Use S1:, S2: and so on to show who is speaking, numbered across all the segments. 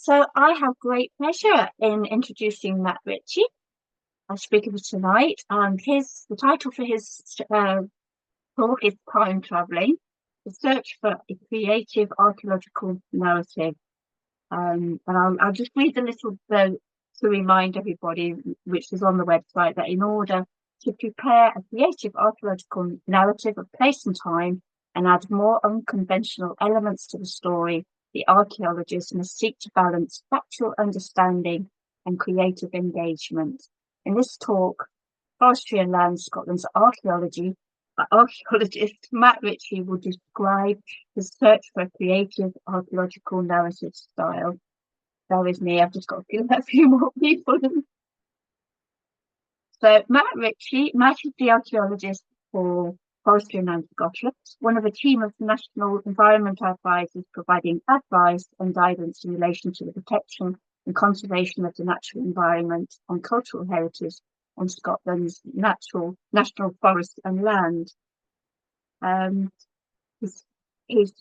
S1: So I have great pleasure in introducing Matt Ritchie, our speaker for tonight. The title for his talk is Time Travelling: The Search for a Creative Archaeological Narrative. And I'll just read a little though to remind everybody, which is on the website, that in order to prepare a creative archaeological narrative of place and time and add more unconventional elements to the story, the archaeologist must seek to balance factual understanding and creative engagement. In this talk, Forestry and Land Scotland's archaeologist Matt Ritchie will describe his search for a creative archaeological narrative style. Bear with me, I've just got to give a few more people. So Matt Ritchie, Matt is the archaeologist for Forestry and Land Scotland, one of a team of national environment advisors providing advice and guidance in relation to the protection and conservation of the natural environment and cultural heritage on Scotland's national forests and land. He's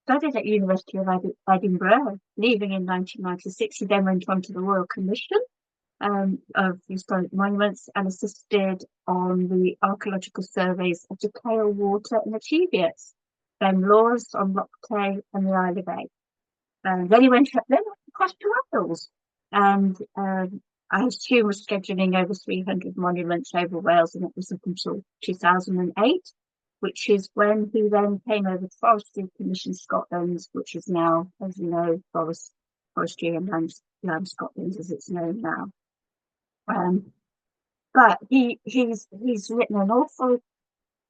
S1: studied at University of Edinburgh, leaving in 1996. He then went on to the Royal Commission of Historic Monuments and assisted on the archaeological surveys of the Cale Water in the Cheviots, then Laws on Loch Tay and the Isle of Egg. Then he went across to Wales, and I assume was scheduling over 300 monuments over Wales, and it was up until 2008, which is when he then came over to Forestry Commission Scotland, which is now, as you know, Forestry and Land Scotland, as it's known now. But he's written an awful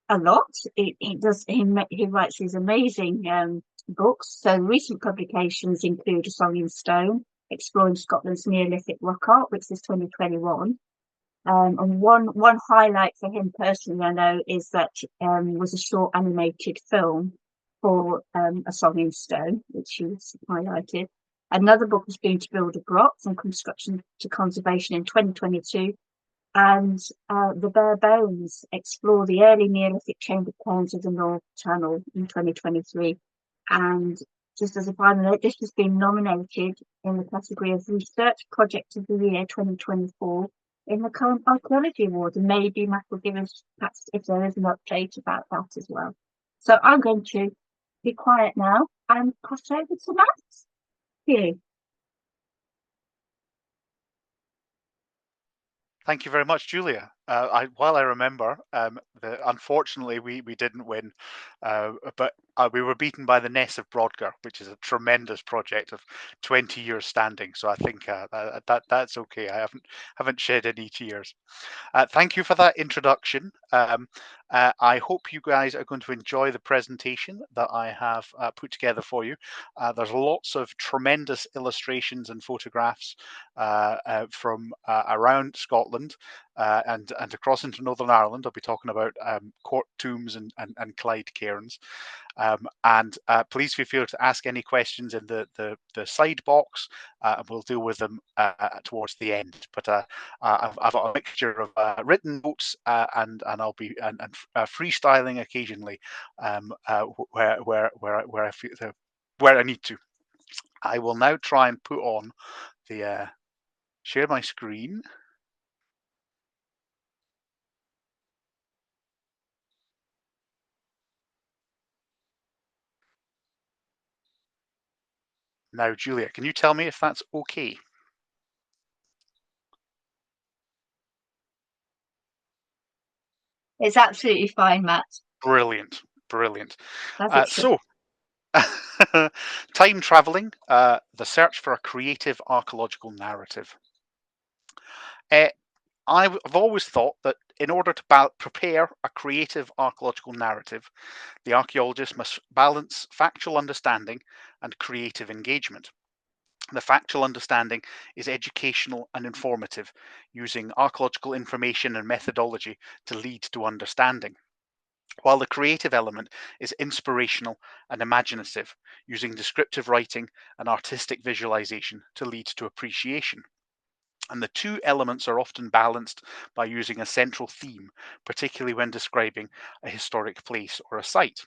S1: a lot. He writes these amazing books. So recent publications include A Song in Stone, Exploring Scotland's Neolithic Rock Art, which is 2021. And one highlight for him personally, I know, is that was a short animated film for A Song in Stone, which he's highlighted. Another book was going to build a broch from construction to conservation in 2022. And The Bare Bones explore the early Neolithic chamber cairns of the North Channel in 2023. And just as a final note, this has been nominated in the category of Research Project of the Year 2024 in the current Archaeology Award. And maybe Matt will give us, perhaps if there is an update about that as well. So I'm going to be quiet now and pass over to Matt. You.
S2: Thank you very much, Julia. While I remember, unfortunately we didn't win, but we were beaten by the Ness of Brodgar, which is a tremendous project of 20 years standing. So I think that's okay. I haven't shed any tears. Thank you for that introduction. I hope you guys are going to enjoy the presentation that I have put together for you. There's lots of tremendous illustrations and photographs from around Scotland and across into Northern Ireland. I'll be talking about Court tombs and Clyde cairns. And please feel free to ask any questions in the side box, and we'll deal with them towards the end. But I've got a mixture of written notes and I'll be freestyling occasionally where I need to. I will now try and put on the share my screen. Now, Julia, can you tell me if that's okay?
S1: It's absolutely fine, Matt.
S2: Brilliant. So, time traveling, the search for a creative archaeological narrative. I've always thought that in order to prepare a creative archaeological narrative, the archaeologist must balance factual understanding and creative engagement. The factual understanding is educational and informative, using archaeological information and methodology to lead to understanding, while the creative element is inspirational and imaginative, using descriptive writing and artistic visualization to lead to appreciation. And the two elements are often balanced by using a central theme, particularly when describing a historic place or a site.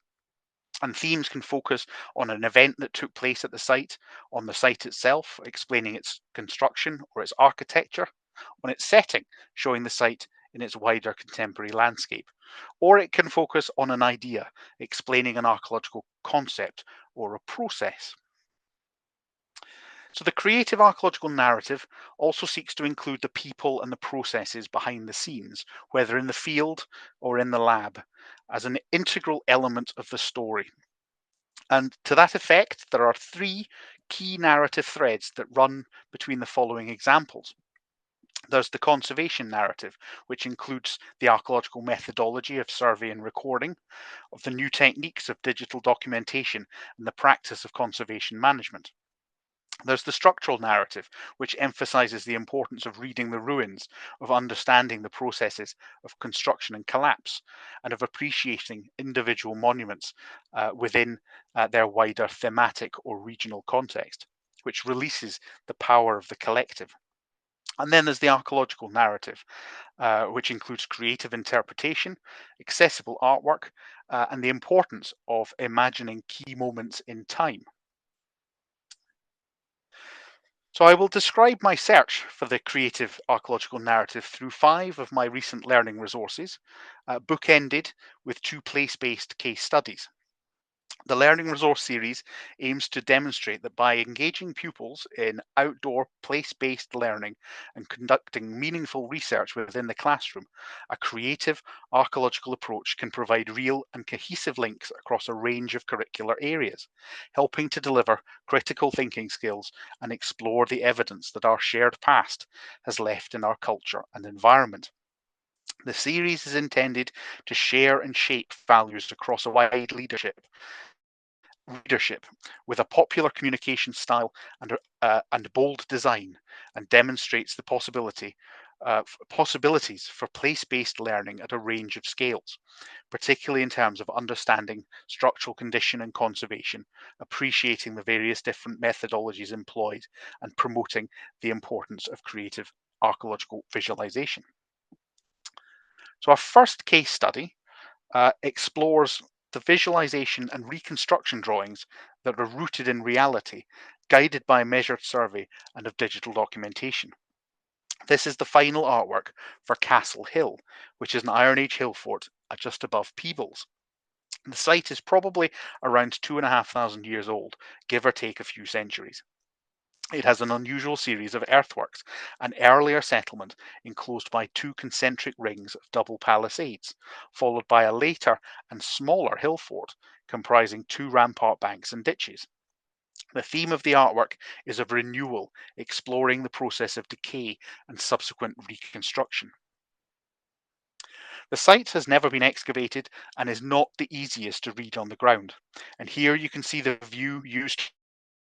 S2: And themes can focus on an event that took place at the site, on the site itself, explaining its construction or its architecture, on its setting, showing the site in its wider contemporary landscape. Or it can focus on an idea, explaining an archaeological concept or a process. So the creative archaeological narrative also seeks to include the people and the processes behind the scenes, whether in the field or in the lab, as an integral element of the story. And to that effect, there are three key narrative threads that run between the following examples. There's the conservation narrative, which includes the archaeological methodology of survey and recording, of the new techniques of digital documentation and the practice of conservation management. There's the structural narrative, which emphasizes the importance of reading the ruins, of understanding the processes of construction and collapse, and of appreciating individual monuments within their wider thematic or regional context, which releases the power of the collective. And then there's the archaeological narrative, which includes creative interpretation, accessible artwork, and the importance of imagining key moments in time. So I will describe my search for the creative archaeological narrative through 5 of my recent learning resources, bookended with 2 place-based case studies. The Learning Resource Series aims to demonstrate that by engaging pupils in outdoor place-based learning and conducting meaningful research within the classroom, a creative archaeological approach can provide real and cohesive links across a range of curricular areas, helping to deliver critical thinking skills and explore the evidence that our shared past has left in our culture and environment. The series is intended to share and shape values across a wide readership with a popular communication style and bold design, and demonstrates the possibilities for place-based learning at a range of scales, particularly in terms of understanding structural condition and conservation, appreciating the various different methodologies employed, and promoting the importance of creative archaeological visualization. So our first case study explores the visualization and reconstruction drawings that are rooted in reality, guided by a measured survey and of digital documentation. This is the final artwork for Castle Hill, which is an Iron Age hill fort just above Peebles. The site is probably around 2,500 years old, give or take a few centuries. It has an unusual series of earthworks, an earlier settlement enclosed by 2 concentric rings of double palisades, followed by a later and smaller hill fort comprising 2 rampart banks and ditches. The theme of the artwork is of renewal, exploring the process of decay and subsequent reconstruction. The site has never been excavated and is not the easiest to read on the ground. And here you can see the view used to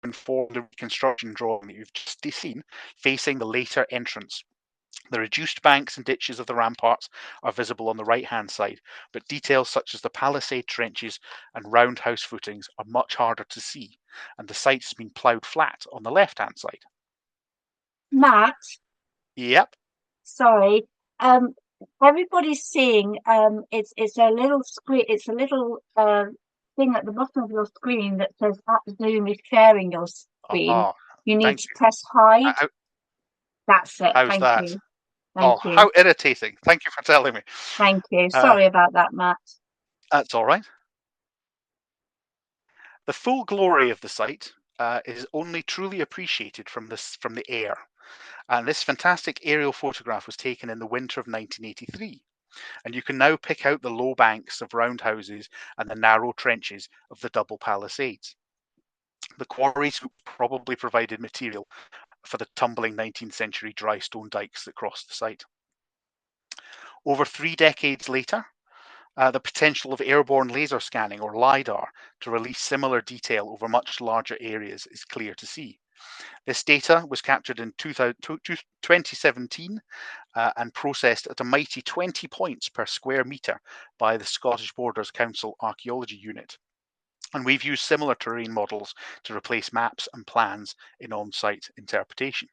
S2: inform the reconstruction drawing that you've just seen, facing the later entrance. The reduced banks and ditches of the ramparts are visible on the right-hand side, but details such as the palisade trenches and roundhouse footings are much harder to see, and the site has been ploughed flat on the left-hand side.
S1: Matt,
S2: Yep.
S1: sorry. Everybody's seeing it's a little screen, it's a little thing at the bottom of your screen that says that Zoom is sharing your screen.
S2: Oh,
S1: You need
S2: thank
S1: to
S2: you.
S1: press hide.
S2: How,
S1: That's it.
S2: how's
S1: Thank
S2: that?
S1: you. Thank
S2: Oh,
S1: you.
S2: how irritating. Thank you for telling me.
S1: Thank you.
S2: Uh,
S1: Sorry about that, Matt.
S2: that's all right. The full glory of the site is only truly appreciated from the air. And this fantastic aerial photograph was taken in the winter of 1983. And you can now pick out the low banks of roundhouses and the narrow trenches of the double palisades. The quarries probably provided material for the tumbling 19th century dry stone dikes that crossed the site. Over 3 decades later, the potential of airborne laser scanning or LiDAR to release similar detail over much larger areas is clear to see. This data was captured in 2017 and processed at a mighty 20 points per square metre by the Scottish Borders Council Archaeology Unit. And we've used similar terrain models to replace maps and plans in on-site interpretation.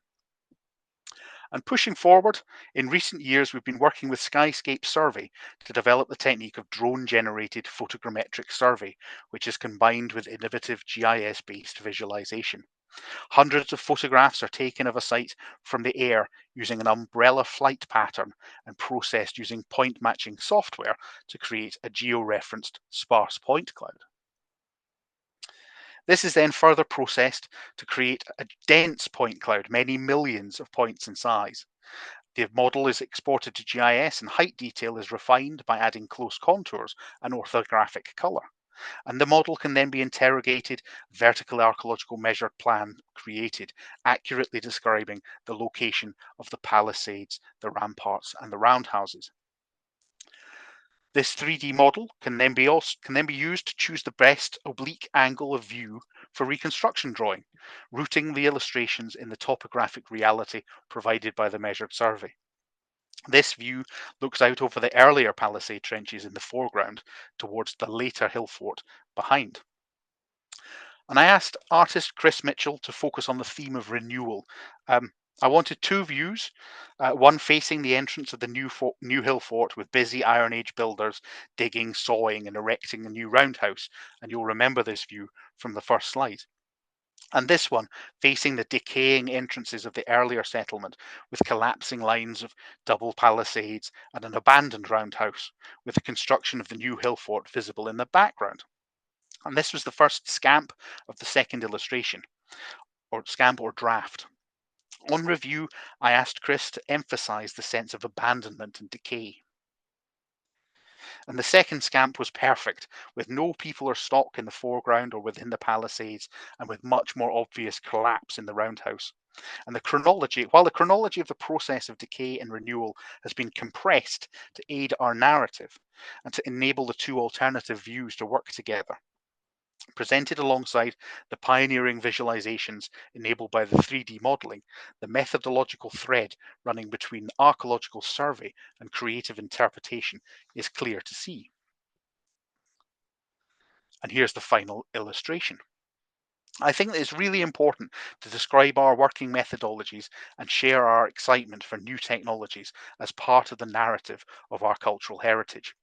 S2: And pushing forward, in recent years, we've been working with Skyscape Survey to develop the technique of drone-generated photogrammetric survey, which is combined with innovative GIS-based visualization. Hundreds of photographs are taken of a site from the air using an umbrella flight pattern and processed using point matching software to create a geo-referenced sparse point cloud. This is then further processed to create a dense point cloud, many millions of points in size. The model is exported to GIS and height detail is refined by adding close contours and orthographic colour. And the model can then be interrogated, vertical archaeological measured plan created, accurately describing the location of the palisades, the ramparts, and the roundhouses. This 3D model can then be used to choose the best oblique angle of view for reconstruction drawing, rooting the illustrations in the topographic reality provided by the measured survey. This view looks out over the earlier palisade trenches in the foreground towards the later hill fort behind. And I asked artist Chris Mitchell to focus on the theme of renewal. I wanted two views, one facing the entrance of the new hill fort with busy Iron Age builders digging, sawing and erecting a new roundhouse. And you'll remember this view from the first slide. And this one facing the decaying entrances of the earlier settlement with collapsing lines of double palisades and an abandoned roundhouse with the construction of the new hill fort visible in the background. And this was the first scamp of the second illustration, or scamp or draft. On review, I asked Chris to emphasize the sense of abandonment and decay. And the second scamp was perfect, with no people or stock in the foreground or within the palisades, and with much more obvious collapse in the roundhouse. And while the chronology of the process of decay and renewal has been compressed to aid our narrative and to enable the two alternative views to work together, presented alongside the pioneering visualizations enabled by the 3D modelling, the methodological thread running between archaeological survey and creative interpretation is clear to see. And here's the final illustration. I think that it's really important to describe our working methodologies and share our excitement for new technologies as part of the narrative of our cultural heritage.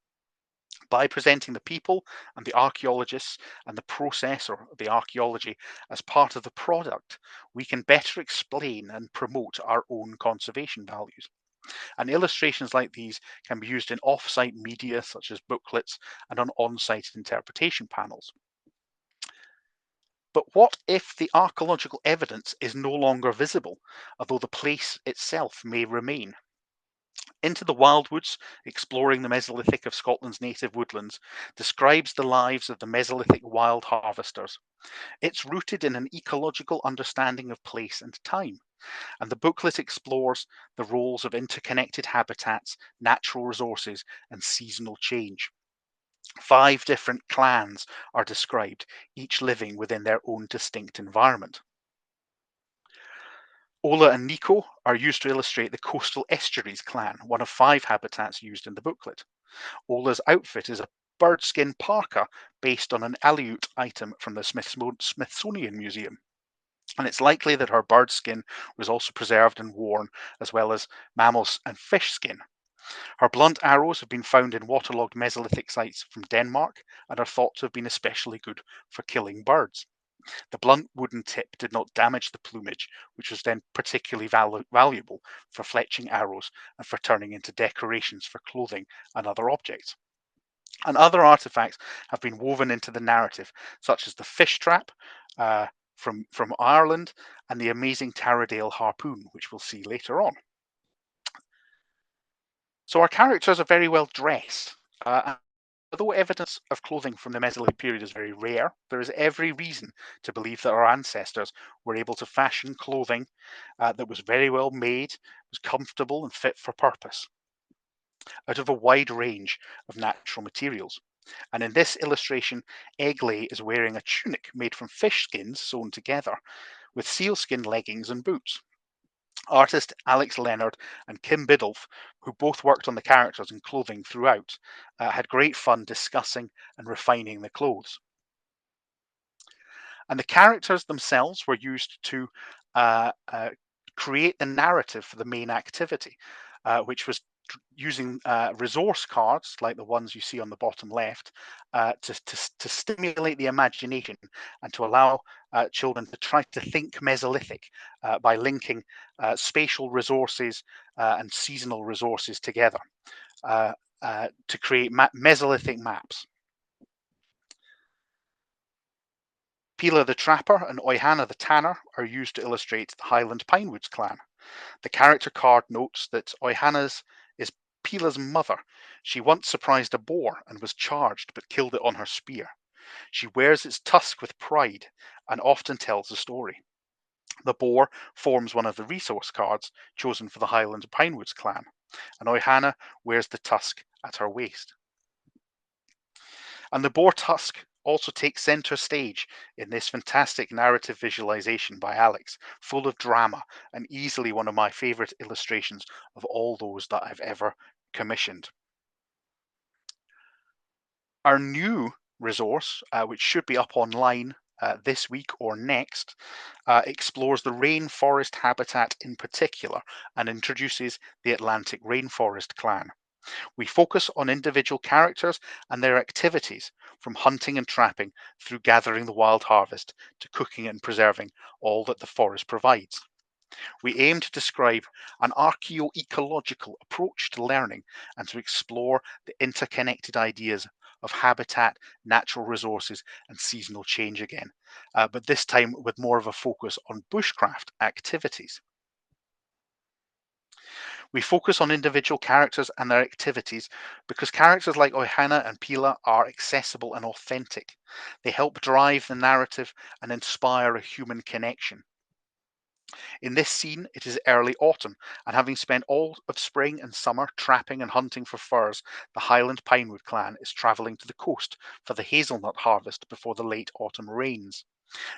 S2: By presenting the people and the archaeologists and the process or the archaeology as part of the product, we can better explain and promote our own conservation values. And illustrations like these can be used in off-site media such as booklets and on on-site interpretation panels. But what if the archaeological evidence is no longer visible, although the place itself may remain? Into the Wildwoods, Exploring the Mesolithic of Scotland's Native Woodlands, describes the lives of the Mesolithic wild harvesters. It's rooted in an ecological understanding of place and time, and the booklet explores the roles of interconnected habitats, natural resources, and seasonal change. 5 different clans are described, each living within their own distinct environment. Ola and Nico are used to illustrate the coastal estuaries clan, one of 5 habitats used in the booklet. Ola's outfit is a birdskin parka based on an Aleut item from the Smithsonian Museum. And it's likely that her bird skin was also preserved and worn, as well as mammals and fish skin. Her blunt arrows have been found in waterlogged Mesolithic sites from Denmark and are thought to have been especially good for killing birds. The blunt wooden tip did not damage the plumage, which was then particularly valuable for fletching arrows and for turning into decorations for clothing and other objects. And other artifacts have been woven into the narrative, such as the fish trap from Ireland and the amazing Taradale harpoon, which we'll see later on. So our characters are very well dressed. Although evidence of clothing from the Mesolithic period is very rare, there is every reason to believe that our ancestors were able to fashion clothing that was very well made, was comfortable and fit for purpose, out of a wide range of natural materials. And in this illustration, Egley is wearing a tunic made from fish skins sewn together, with sealskin leggings and boots. Artist Alex Leonard and Kim Biddulph, who both worked on the characters and clothing throughout, had great fun discussing and refining the clothes. And the characters themselves were used to create the narrative for the main activity, which was using resource cards like the ones you see on the bottom left to stimulate the imagination and to allow children to try to think Mesolithic by linking spatial resources and seasonal resources together to create Mesolithic maps. Pila the Trapper and Oihana the Tanner are used to illustrate the Highland Pinewoods clan. The character card notes that Oihana's is Pila's mother. She once surprised a boar and was charged but killed it on her spear. She wears its tusk with pride and often tells a story. The boar forms one of the resource cards chosen for the Highland Pinewoods clan, and Oihana wears the tusk at her waist. And the boar tusk also takes center stage in this fantastic narrative visualization by Alex, full of drama and easily one of my favorite illustrations of all those that I've ever commissioned. Our new resource, which should be up online this week or next, explores the rainforest habitat in particular and introduces the Atlantic Rainforest Clan. We focus on individual characters and their activities, from hunting and trapping through gathering the wild harvest to cooking and preserving all that the forest provides. We aim to describe an archaeoecological approach to learning and to explore the interconnected ideas of habitat, natural resources, and seasonal change again, but this time with more of a focus on bushcraft activities. We focus on individual characters and their activities because characters like Oihana and Pila are accessible and authentic. They help drive the narrative and inspire a human connection. In this scene, it is early autumn, and having spent all of spring and summer trapping and hunting for furs, the Highland Pinewood clan is travelling to the coast for the hazelnut harvest before the late autumn rains.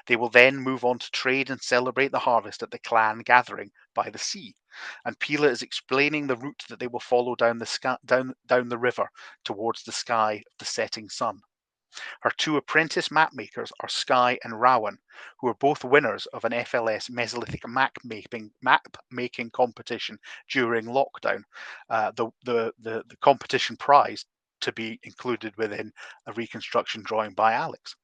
S2: They will then move on to trade and celebrate the harvest at the clan gathering by the sea. And Pila is explaining the route that they will follow down the river towards the sky of the setting sun. Her two apprentice map makers are Sky and Rowan, who are both winners of an FLS Mesolithic map making competition during lockdown. The competition prize to be included within a reconstruction drawing by Alex.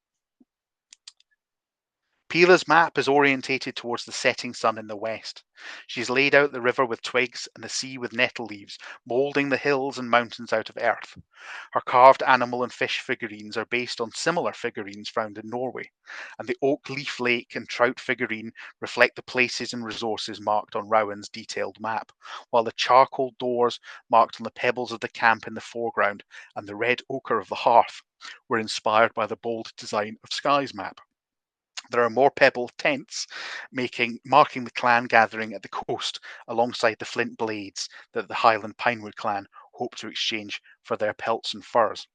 S2: Pila's map is orientated towards the setting sun in the west. She's laid out the river with twigs and the sea with nettle leaves, moulding the hills and mountains out of earth. Her carved animal and fish figurines are based on similar figurines found in Norway, and the oak leaf lake and trout figurine reflect the places and resources marked on Rowan's detailed map, while the charcoal doors marked on the pebbles of the camp in the foreground and the red ochre of the hearth were inspired by the bold design of Sky's map. There are more pebble tents marking the clan gathering at the coast alongside the flint blades that the Highland Pinewood clan hope to exchange for their pelts and furs.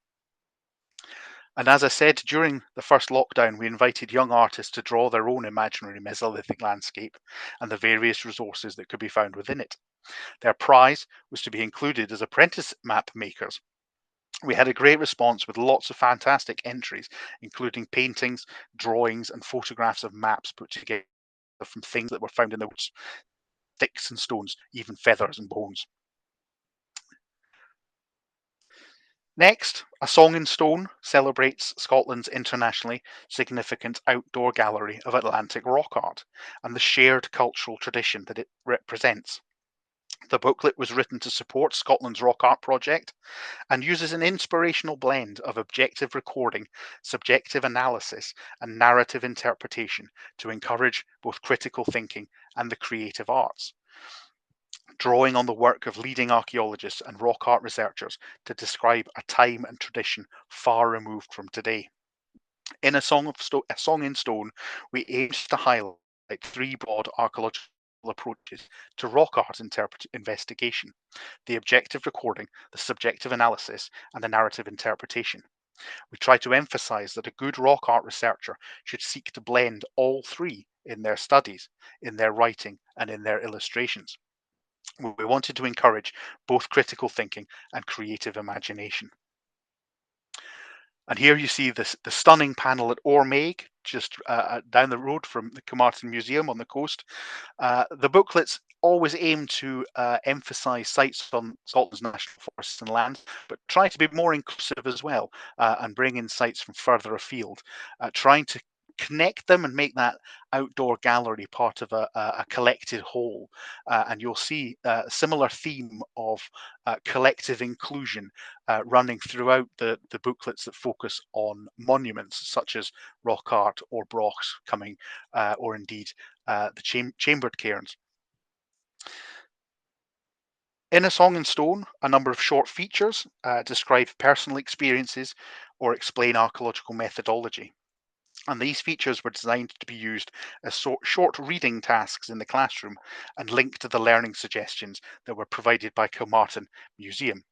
S2: And as I said, during the first lockdown, we invited young artists to draw their own imaginary Mesolithic landscape and the various resources that could be found within it. Their prize was to be included as apprentice map makers. We had a great response with lots of fantastic entries, including paintings, drawings, and photographs of maps put together from things that were found in the woods, sticks and stones, even feathers and bones. Next, A Song in Stone celebrates Scotland's internationally significant outdoor gallery of Atlantic rock art and the shared cultural tradition that it represents. The booklet was written to support Scotland's Rock Art Project and uses an inspirational blend of objective recording, subjective analysis, and narrative interpretation to encourage both critical thinking and the creative arts, drawing on the work of leading archaeologists and rock art researchers to describe a time and tradition far removed from today. In A Song in Stone, we aim to highlight three broad archaeological approaches to rock art investigation: the objective recording, the subjective analysis, and the narrative interpretation. We try to emphasize that a good rock art researcher should seek to blend all three in their studies, in their writing, and in their illustrations. We wanted to encourage both critical thinking and creative imagination. And here you see the stunning panel at Ormeig, just down the road from the Carmarthen Museum on the coast. The booklets always aim to emphasise sites on Scotland's national forests and lands, but try to be more inclusive as well, and bring in sites from further afield, trying to connect them and make that outdoor gallery part of a collected whole. And you'll see a similar theme of collective inclusion running throughout the booklets that focus on monuments such as rock art or brochs coming, or indeed the chambered cairns. In A Song in Stone, a number of short features describe personal experiences or explain archaeological methodology. And these features were designed to be used as short reading tasks in the classroom and linked to the learning suggestions that were provided by Kilmartin Museum,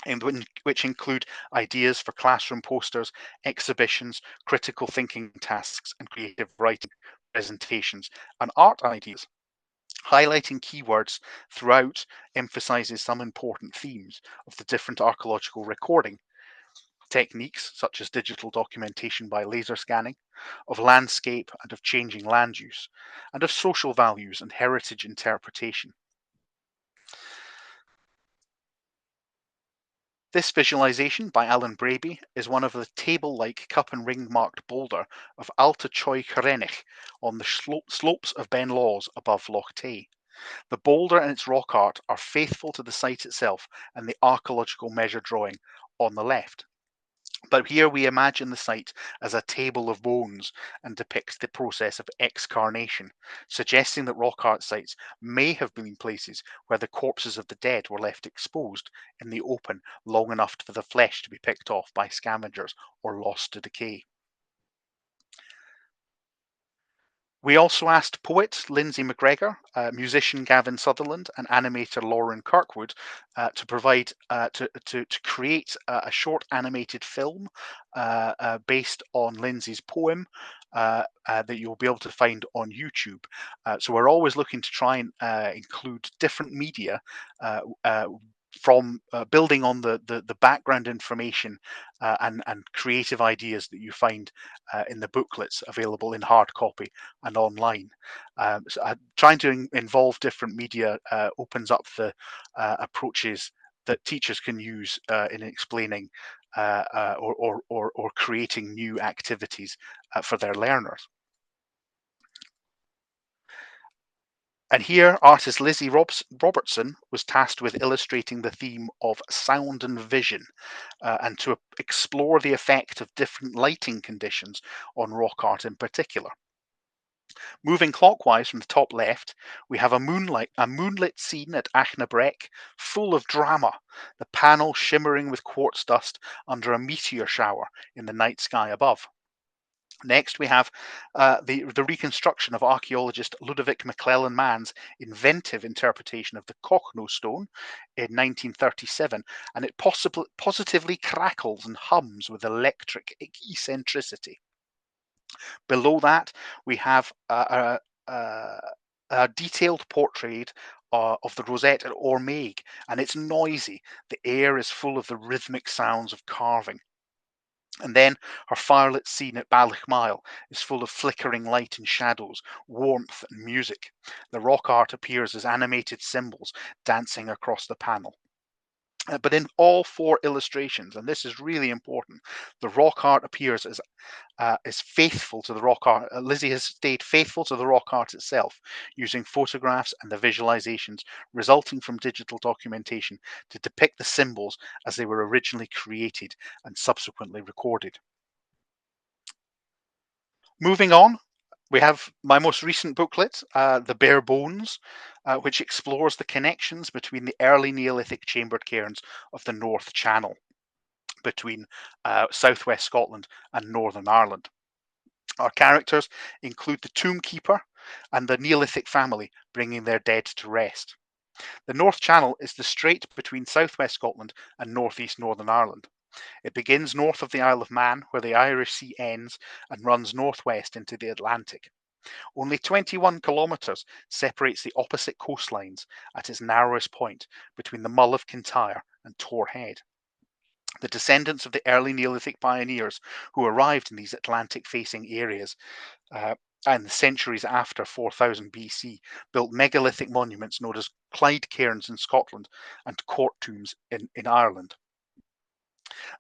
S2: and which include ideas for classroom posters, exhibitions, critical thinking tasks, and creative writing presentations, and art ideas. Highlighting keywords throughout emphasizes some important themes of the different archaeological recording techniques, such as digital documentation by laser scanning, of landscape and of changing land use, and of social values and heritage interpretation. This visualization by Alan Braby is one of the table-like cup and ring marked boulder of Alta Choi Karenich on the slopes of Ben Laws above Loch Tay. The boulder and its rock art are faithful to the site itself and the archaeological measure drawing on the left. But here we imagine the site as a table of bones and depict the process of excarnation, suggesting that rock art sites may have been places where the corpses of the dead were left exposed in the open long enough for the flesh to be picked off by scavengers or lost to decay. We also asked poet Lindsay McGregor, musician Gavin Sutherland, and animator Lauren Kirkwood to provide to create a short animated film based on Lindsay's poem that you'll be able to find on YouTube. So we're always looking to try and include different media. From building on the background information and creative ideas that you find in the booklets available in hard copy and online. Trying to involve different media opens up the approaches that teachers can use in explaining or creating new activities for their learners. And here, artist Lizzie Robertson was tasked with illustrating the theme of sound and vision, and to explore the effect of different lighting conditions on rock art in particular. Moving clockwise from the top left, we have a moonlit scene at Achnabrek, full of drama, the panel shimmering with quartz dust under a meteor shower in the night sky above. Next, we have the reconstruction of archaeologist Ludovic McClellan Mann's inventive interpretation of the Cochno stone in 1937, and it positively crackles and hums with electric eccentricity. Below that, we have a detailed portrait of the rosette at Ormeig, and it's noisy. The air is full of the rhythmic sounds of carving. And then her firelit scene at Ballochmyle is full of flickering light and shadows, warmth and music. The rock art appears as animated symbols dancing across the panel. But in all four illustrations, and this is really important, the rock art appears as is faithful to the rock art. Lizzie has stayed faithful to the rock art itself, using photographs and the visualizations resulting from digital documentation to depict the symbols as they were originally created and subsequently recorded. Moving on, we have my most recent booklet, The Bare Bones, which explores the connections between the early Neolithic chambered cairns of the North Channel between southwest Scotland and Northern Ireland. Our characters include the tomb keeper and the Neolithic family bringing their dead to rest. The North Channel is the strait between southwest Scotland and northeast Northern Ireland. It begins north of the Isle of Man, where the Irish Sea ends, and runs northwest into the Atlantic. Only 21 kilometres separates the opposite coastlines at its narrowest point between the Mull of Kintyre and Torr Head. The descendants of the early Neolithic pioneers who arrived in these Atlantic-facing areas uh, and the centuries after 4000 BC built megalithic monuments known as Clyde cairns in Scotland and court tombs in Ireland.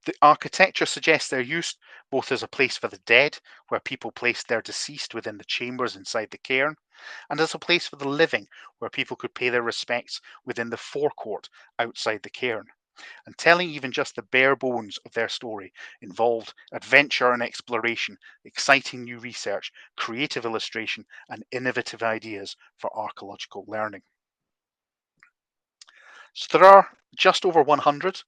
S2: The architecture suggests their use both as a place for the dead, where people placed their deceased within the chambers inside the cairn, and as a place for the living, where people could pay their respects within the forecourt outside the cairn. And telling even just the bare bones of their story involved adventure and exploration, exciting new research, creative illustration, and innovative ideas for archaeological learning. So there are just over 100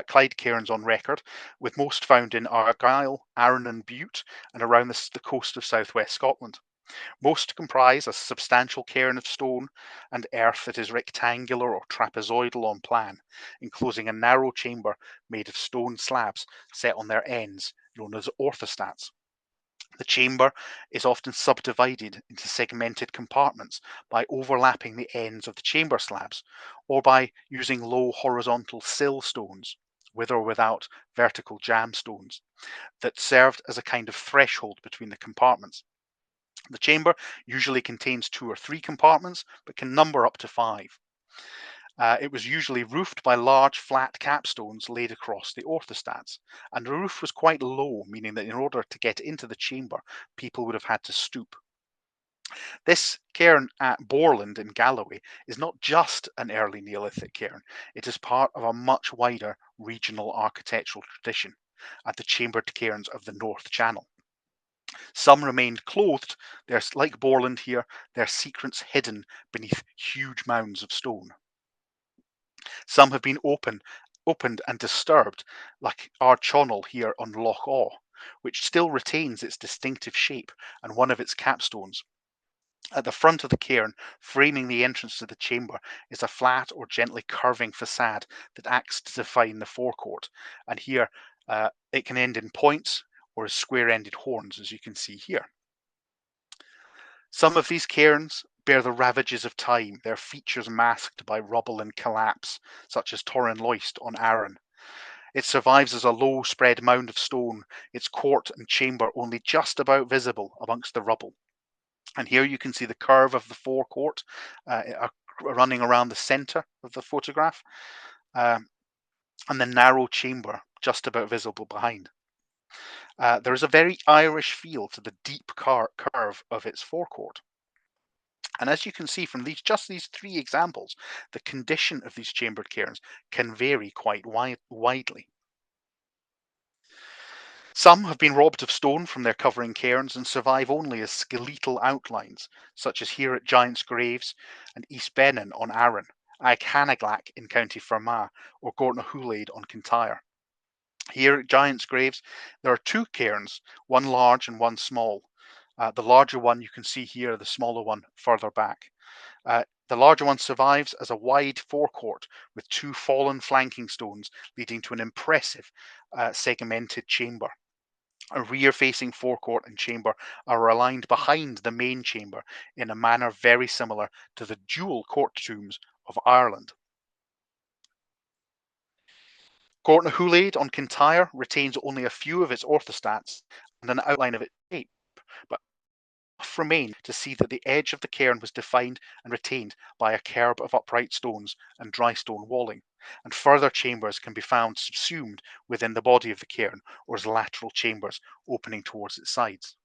S2: Clyde cairns on record, with most found in Argyll, Arran and Bute, and around the coast of southwest Scotland. Most comprise a substantial cairn of stone and earth that is rectangular or trapezoidal on plan, enclosing a narrow chamber made of stone slabs set on their ends, known as orthostats. The chamber is often subdivided into segmented compartments by overlapping the ends of the chamber slabs, or by using low horizontal sill stones, with or without vertical jamb stones, that served as a kind of threshold between the compartments. The chamber usually contains 2 or 3 compartments, but can number up to 5. It was usually roofed by large flat capstones laid across the orthostats, and the roof was quite low, meaning that in order to get into the chamber, people would have had to stoop. This cairn at Borland in Galloway is not just an early Neolithic cairn, it is part of a much wider regional architectural tradition at the chambered cairns of the North Channel. Some remained clothed, they're like Borland here, their secrets hidden beneath huge mounds of stone. Some have been opened and disturbed, like Archaeological here on Loch Awe, which still retains its distinctive shape and one of its capstones. At the front of the cairn, framing the entrance to the chamber, is a flat or gently curving facade that acts to define the forecourt. And here it can end in points or as square-ended horns, as you can see here. Some of these cairns bear the ravages of time, their features masked by rubble and collapse, such as Torrin Loist on Arran. It survives as a low spread mound of stone, its court and chamber only just about visible amongst the rubble. And here you can see the curve of the forecourt running around the centre of the photograph, and the narrow chamber just about visible behind. There is a very Irish feel to the deep curve of its forecourt. And as you can see from just these 3 examples, the condition of these chambered cairns can vary quite widely. Some have been robbed of stone from their covering cairns and survive only as skeletal outlines, such as here at Giant's Graves and East Bennin on Arran, Ag Hanaglac in County Fermanagh, or Gortnahoolaid on Kintyre. Here at Giant's Graves, there are 2 cairns, one large and one small. The larger one you can see here, the smaller one further back. The larger one survives as a wide forecourt with 2 fallen flanking stones leading to an impressive segmented chamber. A rear-facing forecourt and chamber are aligned behind the main chamber in a manner very similar to the dual court tombs of Ireland. Gortnahoolaid on Kintyre retains only a few of its orthostats and an outline of its shape, but enough remain to see that the edge of the cairn was defined and retained by a kerb of upright stones and dry stone walling, and further chambers can be found subsumed within the body of the cairn or as lateral chambers opening towards its sides.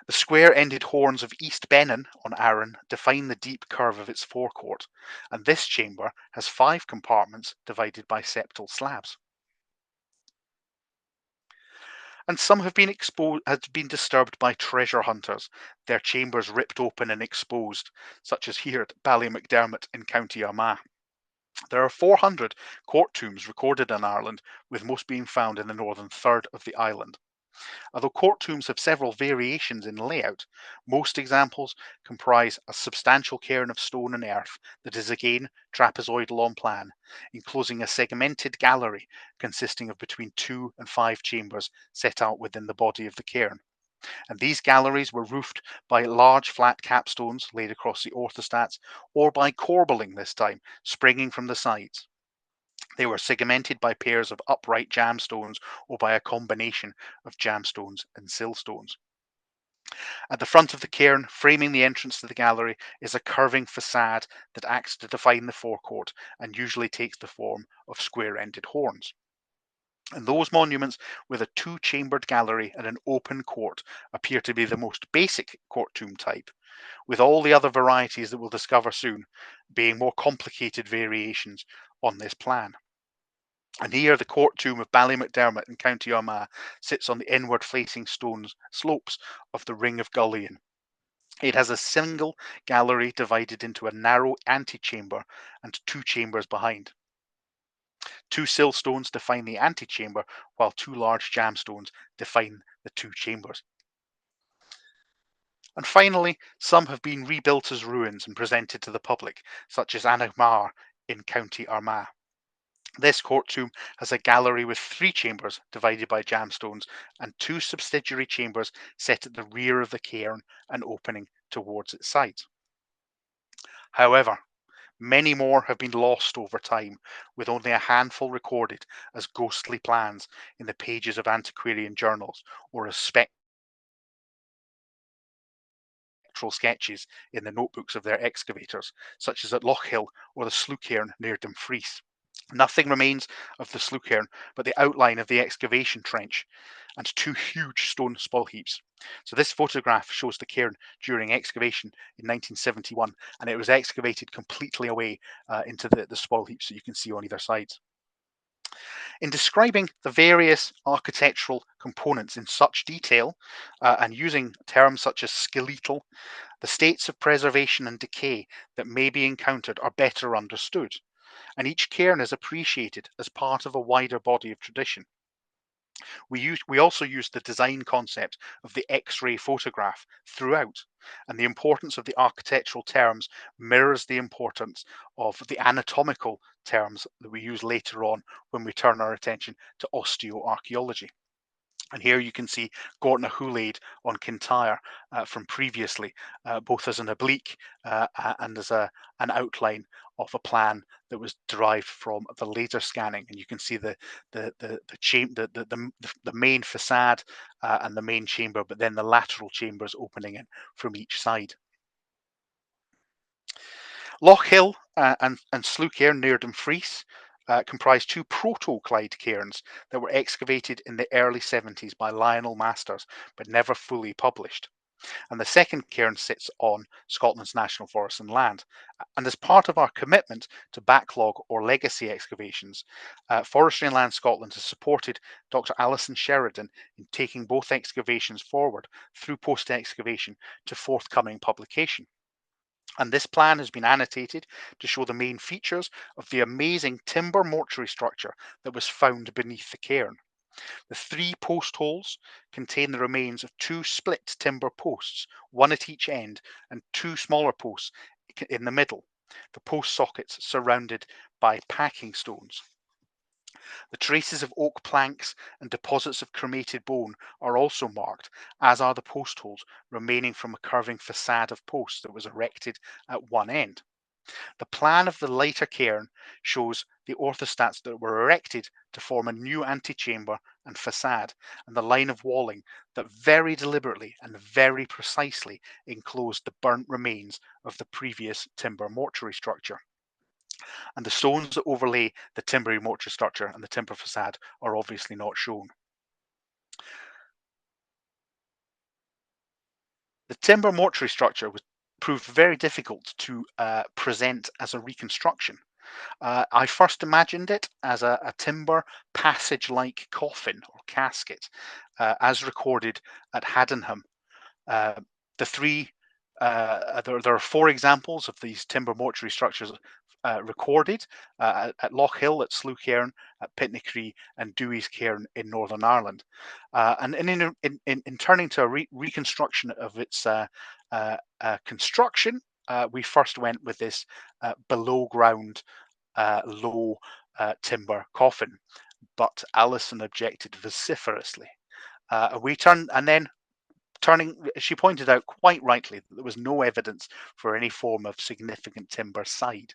S2: The square-ended horns of East Bennin on Arran define the deep curve of its forecourt, and this chamber has 5 compartments divided by septal slabs. And some have been disturbed by treasure hunters, their chambers ripped open and exposed, such as here at Ballymacdermot in County Armagh. There are 400 court tombs recorded in Ireland, with most being found in the northern third of the island. Although court tombs have several variations in layout, most examples comprise a substantial cairn of stone and earth that is again trapezoidal on plan, enclosing a segmented gallery consisting of between 2 and 5 chambers set out within the body of the cairn. And these galleries were roofed by large flat capstones laid across the orthostats, or by corbelling this time, springing from the sides. They were segmented by pairs of upright jamstones or by a combination of jamstones and siltstones. At the front of the cairn, framing the entrance to the gallery, is a curving facade that acts to define the forecourt and usually takes the form of square-ended horns. And those monuments with a two-chambered gallery and an open court appear to be the most basic court tomb type, with all the other varieties that we'll discover soon being more complicated variations on this plan. And here the court tomb of Ballymcdermott in County Armagh sits on the inward-facing stone slopes of the Ring of Gullion. It has a single gallery divided into a narrow antechamber and two chambers behind. Two siltstones define the antechamber, while two large jamstones define the two chambers. And finally, some have been rebuilt as ruins and presented to the public, such as Annagmar in County Armagh. This court tomb has a gallery with three chambers divided by jamstones and two subsidiary chambers set at the rear of the cairn and opening towards its sides. However, many more have been lost over time, with only a handful recorded as ghostly plans in the pages of antiquarian journals or as spectral sketches in the notebooks of their excavators, such as at Lochhill or the Slucairn near Dumfries. Nothing remains of the Slucairn but the outline of the excavation trench and two huge stone spoil heaps. So this photograph shows the cairn during excavation in 1971, and it was excavated completely away into the spoil heaps that you can see on either side. In describing the various architectural components in such detail and using terms such as skeletal, the states of preservation and decay that may be encountered are better understood, and each cairn is appreciated as part of a wider body of tradition. We also use the design concept of the X-ray photograph throughout, and the importance of the architectural terms mirrors the importance of the anatomical terms that we use later on when we turn our attention to osteoarchaeology. And here you can see Gortna Houlade on Kintyre from previously, both as an oblique and as an outline of a plan that was derived from the laser scanning. And you can see the main facade and the main chamber, but then the lateral chambers opening in from each side. Lochhill and Slucairn near Dumfries comprised two proto-Clyde cairns that were excavated in the early 70s by Lionel Masters, but never fully published. And the second cairn sits on Scotland's National Forest and Land. And as part of our commitment to backlog or legacy excavations, Forestry and Land Scotland has supported Dr. Alison Sheridan in taking both excavations forward through post-excavation to forthcoming publication. And this plan has been annotated to show the main features of the amazing timber mortuary structure that was found beneath the cairn. The three post holes contain the remains of two split timber posts, one at each end, and two smaller posts in the middle, the post sockets surrounded by packing stones. The traces of oak planks and deposits of cremated bone are also marked, as are the post holes remaining from a curving facade of posts that was erected at one end. The plan of the later cairn shows the orthostats that were erected to form a new antechamber and facade, and the line of walling that very deliberately and very precisely enclosed the burnt remains of the previous timber mortuary structure. And the stones that overlay the timber mortuary structure and the timber facade are obviously not shown. The timber mortuary structure proved very difficult to present as a reconstruction. I first imagined it as a timber passage-like coffin or casket, as recorded at Haddenham. Uh, there are four examples of these timber mortuary structures recorded at Lochhill, at Slucairn, at Pitnacree, and Dewey's Cairn in Northern Ireland. And in turning to a reconstruction of its construction, we first went with this below ground low timber coffin, but Alison objected vociferously. We turned and then She pointed out quite rightly that there was no evidence for any form of significant timber side.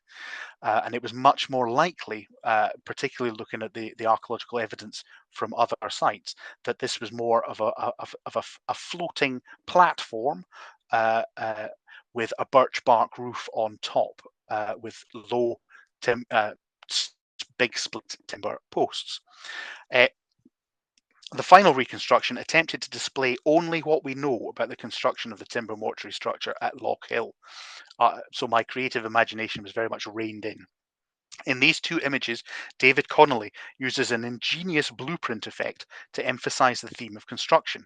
S2: And it was much more likely, particularly looking at the archaeological evidence from other sites, that this was more of a floating platform uh, uh, with a birch bark roof on top, with low tim- uh, big split timber posts. Uh, the final reconstruction attempted to display only what we know about the construction of the timber mortuary structure at Loch Hill. So my creative imagination was very much reined in. In these two images, David Connolly uses an ingenious blueprint effect to emphasize the theme of construction.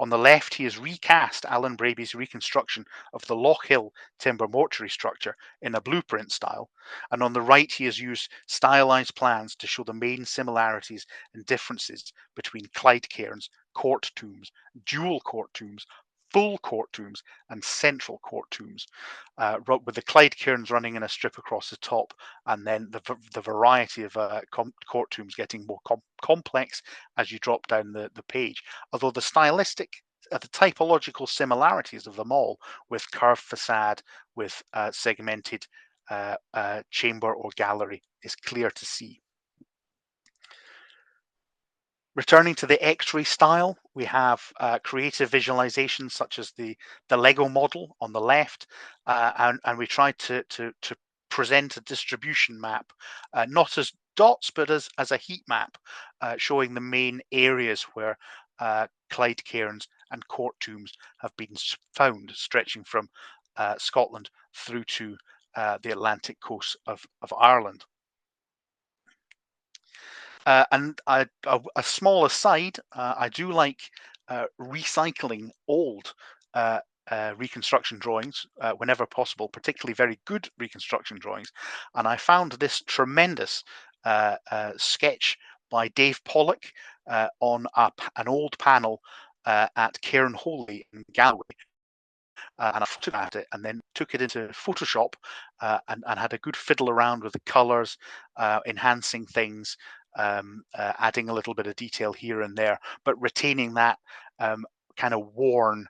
S2: On the left, he has recast Alan Braby's reconstruction of the Loch Hill timber mortuary structure in a blueprint style, and on the right, he has used stylized plans to show the main similarities and differences between Clyde cairns, court tombs, dual court tombs, full court tombs, and central court tombs, with the Clyde cairns running in a strip across the top, and then the variety of court tombs getting more complex as you drop down the page. Although the the typological similarities of them all, with curved facade, with segmented chamber or gallery, is clear to see. Returning to the X-ray style, we have creative visualizations such as the Lego model on the left, and we tried to present a distribution map, not as dots, but as a heat map, showing the main areas where Clyde cairns and court tombs have been found, stretching from Scotland through to the Atlantic coast of Ireland. And a small aside, I do like recycling old reconstruction drawings whenever possible, particularly very good reconstruction drawings. And I found this tremendous sketch by Dave Pollock on an old panel at Cairn Holy in Galway. And I photographed it and then took it into Photoshop and had a good fiddle around with the colors, enhancing things, adding a little bit of detail here and there, but retaining that kind of worn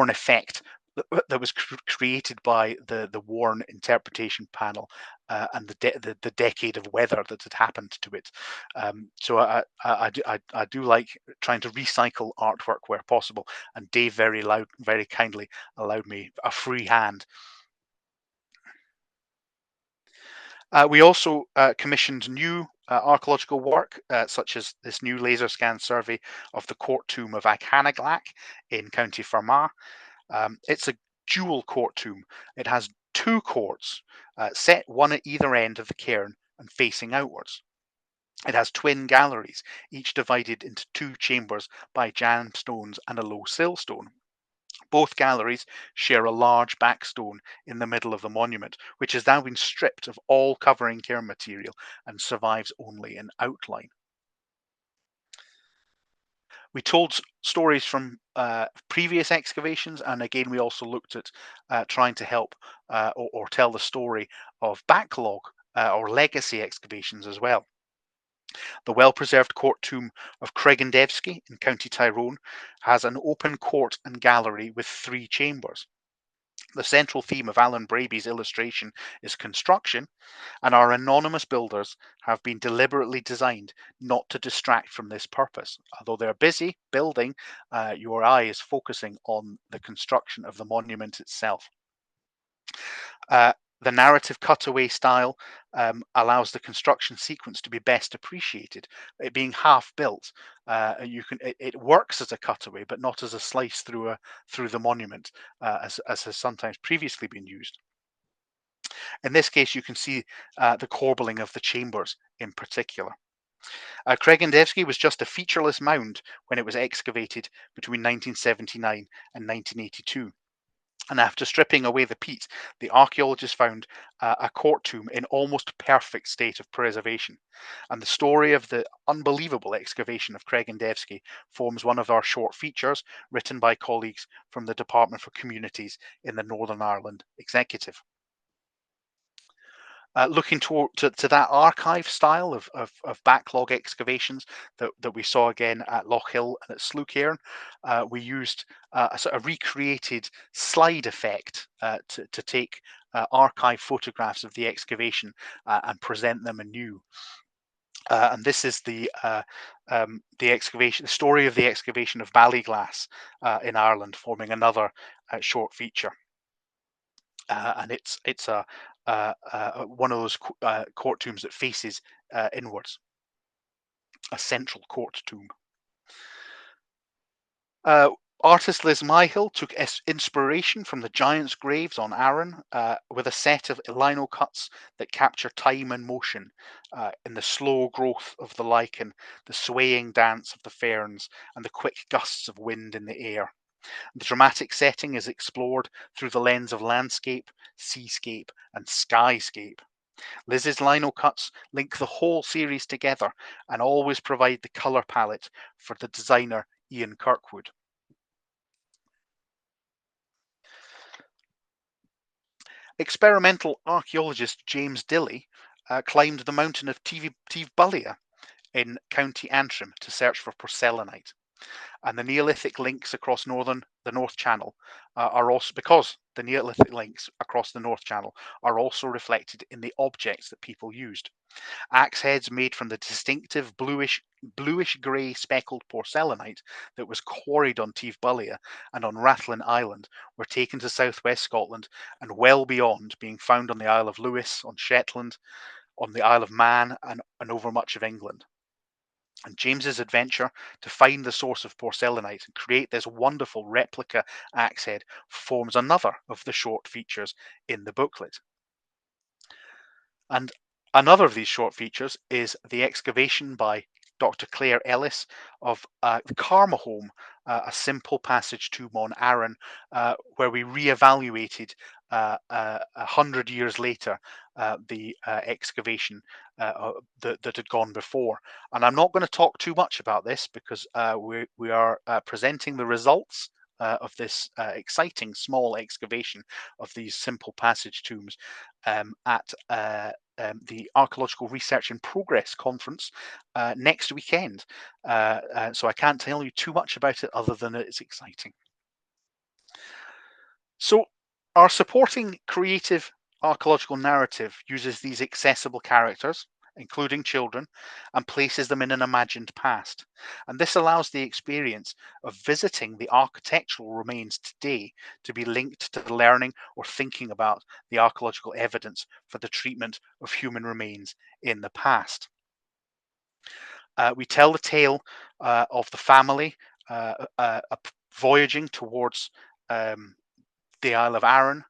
S2: effect that was created by the worn interpretation panel and the decade of weather that had happened to it. So I do like trying to recycle artwork where possible, and Dave very kindly allowed me a free hand. We also commissioned new archaeological work, such as this new laser scan survey of the court tomb of Achanaglach in County Fermanagh. It's a dual court tomb. It has two courts, set one at either end of the cairn and facing outwards. It has twin galleries, each divided into two chambers by jamb stones and a low sill stone. Both galleries share a large back stone in the middle of the monument, which has now been stripped of all covering cairn material and survives only in outline. We told stories from previous excavations, and again, we also looked at trying to help or tell the story of backlog or legacy excavations as well. The well-preserved court tomb of Cregandevsky in County Tyrone has an open court and gallery with 3 chambers. The central theme of Alan Braby's illustration is construction, and our anonymous builders have been deliberately designed not to distract from this purpose. Although they're busy building, your eye is focusing on the construction of the monument itself. The narrative cutaway style allows the construction sequence to be best appreciated. It being half built, it works as a cutaway, but not as a slice through the monument, as has sometimes previously been used. In this case, you can see the corbelling of the chambers in particular. Cregandevsky was just a featureless mound when it was excavated between 1979 and 1982. And after stripping away the peat, the archaeologists found a court tomb in almost perfect state of preservation. And the story of the unbelievable excavation of Cregandevsky forms one of our short features written by colleagues from the Department for Communities in the Northern Ireland Executive. Looking to that archive style of backlog excavations that we saw again at Loch Hill and at Slucairn, we used a sort of recreated slide effect to take archive photographs of the excavation and present them anew. And this is the excavation, the story of the excavation of Ballyglass in Ireland, forming another short feature. And it's one of those court tombs that faces inwards, a central court tomb. Uh, Artist Liz Myhill took inspiration from the giant's graves on Arran with a set of lino cuts that capture time and motion in the slow growth of the lichen, the swaying dance of the ferns, and the quick gusts of wind in the air. The dramatic setting is explored through the lens of landscape, seascape, and skyscape. Liz's lino cuts link the whole series together and always provide the colour palette for the designer Ian Kirkwood. Experimental archaeologist James Dilley climbed the mountain of Tivbulia in County Antrim to search for porcelainite. And the Neolithic links across the North Channel are also, because the Neolithic links across the North Channel are also reflected in the objects that people used. Axe heads made from the distinctive bluish grey speckled porcelainite that was quarried on Tivbulia and on Rathlin Island were taken to southwest Scotland and well beyond, being found on the Isle of Lewis, on Shetland, on the Isle of Man, and over much of England. And James's adventure to find the source of porcelainite and create this wonderful replica axe head forms another of the short features in the booklet. And another of these short features is the excavation by Dr. Claire Ellis of the Karma Home, a simple passage tomb on Arran, where we re-evaluated 100 years later the excavation that had gone before. And I'm not going to talk too much about this because we are presenting the results of this exciting small excavation of these simple passage tombs at the Archaeological Research in Progress conference next weekend. So I can't tell you too much about it other than it's exciting. So our supporting creative archaeological narrative uses these accessible characters, including children, and places them in an imagined past. And this allows the experience of visiting the architectural remains today to be linked to learning or thinking about the archaeological evidence for the treatment of human remains in the past. We tell the tale of the family voyaging towards the Isle of Arran,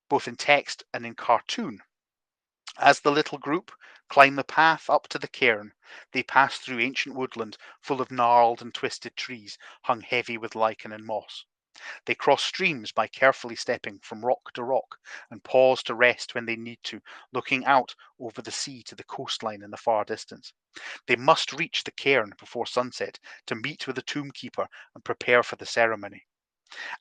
S2: both in text and in cartoon. As the little group climb the path up to the cairn, they pass through ancient woodland full of gnarled and twisted trees hung heavy with lichen and moss. They cross streams by carefully stepping from rock to rock and pause to rest when they need to, looking out over the sea to the coastline in the far distance. They must reach the cairn before sunset to meet with the tomb keeper and prepare for the ceremony.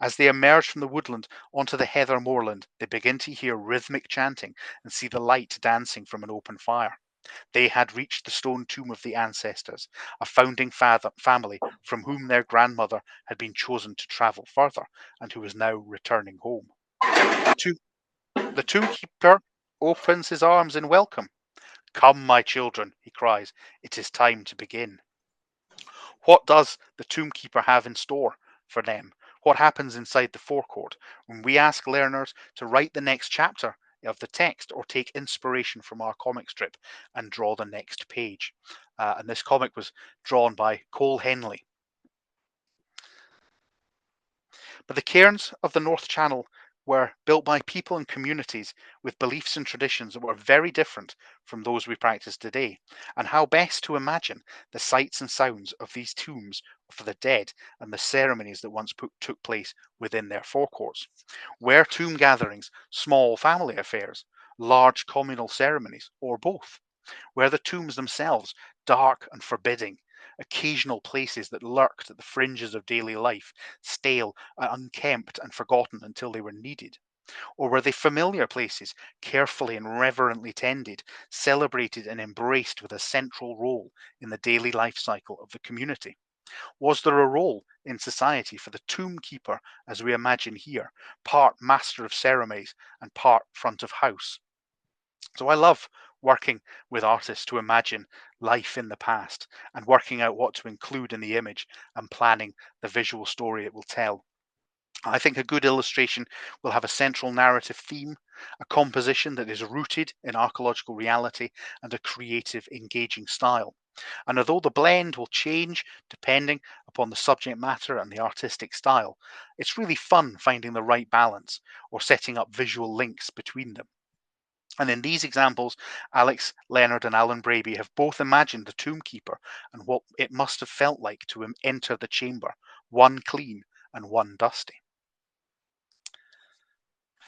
S2: As they emerge from the woodland onto the heather moorland, they begin to hear rhythmic chanting and see the light dancing from an open fire. They had reached the stone tomb of the ancestors, a founding family from whom their grandmother had been chosen to travel further and who was now returning home. The tomb keeper opens his arms in welcome. "Come, my children," he cries, "it is time to begin." What does the tomb keeper have in store for them? What happens inside the forecourt when we ask learners to write the next chapter of the text or take inspiration from our comic strip and draw the next page? And this comic was drawn by Cole Henley. But the cairns of the North Channel were built by people and communities with beliefs and traditions that were very different from those we practice today. And how best to imagine the sights and sounds of these tombs for the dead and the ceremonies that once took place within their forecourts? Were tomb gatherings small family affairs, large communal ceremonies, or both? Were the tombs themselves dark and forbidding, occasional places that lurked at the fringes of daily life, stale, unkempt, and forgotten until they were needed? Or were they familiar places, carefully and reverently tended, celebrated and embraced with a central role in the daily life cycle of the community? Was there a role in society for the tomb keeper, as we imagine here, part master of ceremonies and part front of house? So I love working with artists to imagine life in the past and working out what to include in the image and planning the visual story it will tell. I think a good illustration will have a central narrative theme, a composition that is rooted in archaeological reality, and a creative, engaging style. And although the blend will change depending upon the subject matter and the artistic style, it's really fun finding the right balance or setting up visual links between them. And in these examples, Alex Leonard and Alan Braby have both imagined the tomb keeper and what it must have felt like to enter the chamber, one clean and one dusty.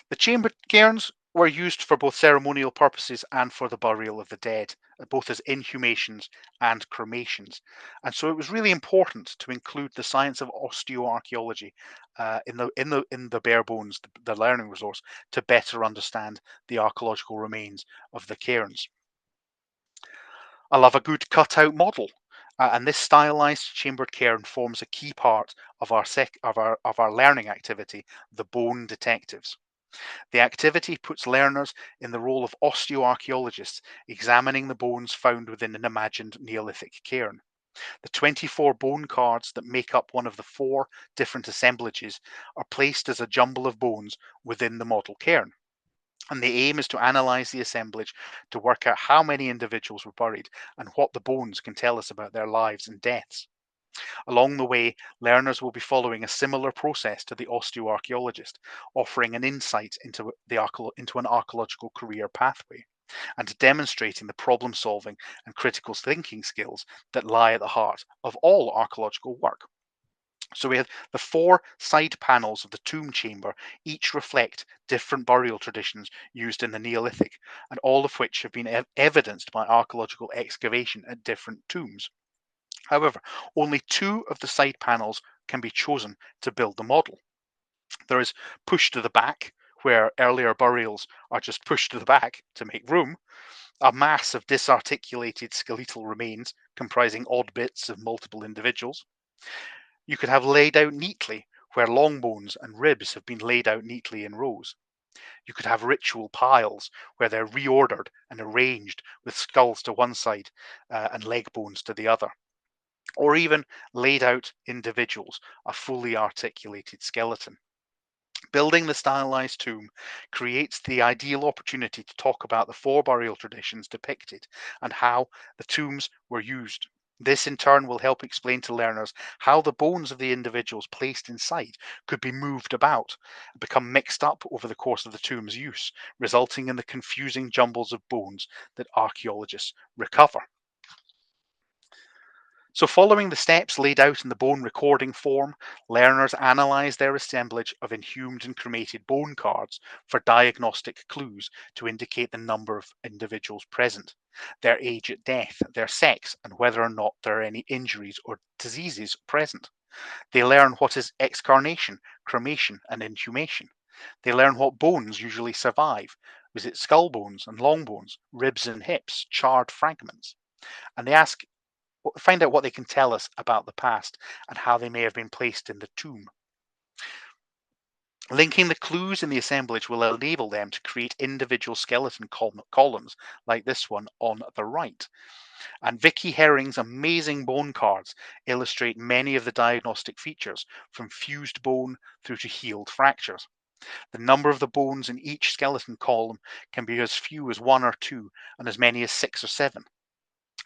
S2: The chamber cairns were used for both ceremonial purposes and for the burial of the dead, both as inhumations and cremations. And so it was really important to include the science of osteoarchaeology in the bare bones, the learning resource, to better understand the archaeological remains of the cairns. I love a good cutout model. And this stylized chambered cairn forms a key part of our learning activity, the bone detectives. The activity puts learners in the role of osteoarchaeologists, examining the bones found within an imagined Neolithic cairn. The 24 bone cards that make up one of the 4 different assemblages are placed as a jumble of bones within the model cairn. And the aim is to analyse the assemblage to work out how many individuals were buried and what the bones can tell us about their lives and deaths. Along the way, learners will be following a similar process to the osteoarchaeologist, offering an insight into an archaeological career pathway, and demonstrating the problem solving and critical thinking skills that lie at the heart of all archaeological work. So we have the 4 side panels of the tomb chamber, each reflect different burial traditions used in the Neolithic, and all of which have been evidenced by archaeological excavation at different tombs. However, only 2 of the side panels can be chosen to build the model. There is push to the back, where earlier burials are just pushed to the back to make room, a mass of disarticulated skeletal remains comprising odd bits of multiple individuals. You could have laid out neatly, where long bones and ribs have been laid out neatly in rows. You could have ritual piles, where they're reordered and arranged with skulls to one side and leg bones to the other. Or even laid out individuals, a fully articulated skeleton. Building the stylized tomb creates the ideal opportunity to talk about the 4 burial traditions depicted and how the tombs were used. This in turn will help explain to learners how the bones of the individuals placed inside could be moved about, become mixed up over the course of the tomb's use, resulting in the confusing jumbles of bones that archaeologists recover. So following the steps laid out in the bone recording form, learners analyse their assemblage of inhumed and cremated bone cards for diagnostic clues to indicate the number of individuals present, their age at death, their sex, and whether or not there are any injuries or diseases present. They learn what is excarnation, cremation, and inhumation. They learn what bones usually survive. Was it skull bones and long bones, ribs and hips, charred fragments? And they find out what they can tell us about the past and how they may have been placed in the tomb. Linking the clues in the assemblage will enable them to create individual skeleton columns like this one on the right. And Vicky Herring's amazing bone cards illustrate many of the diagnostic features, from fused bone through to healed fractures. The number of the bones in each skeleton column can be as few as 1 or 2 and as many as 6 or 7.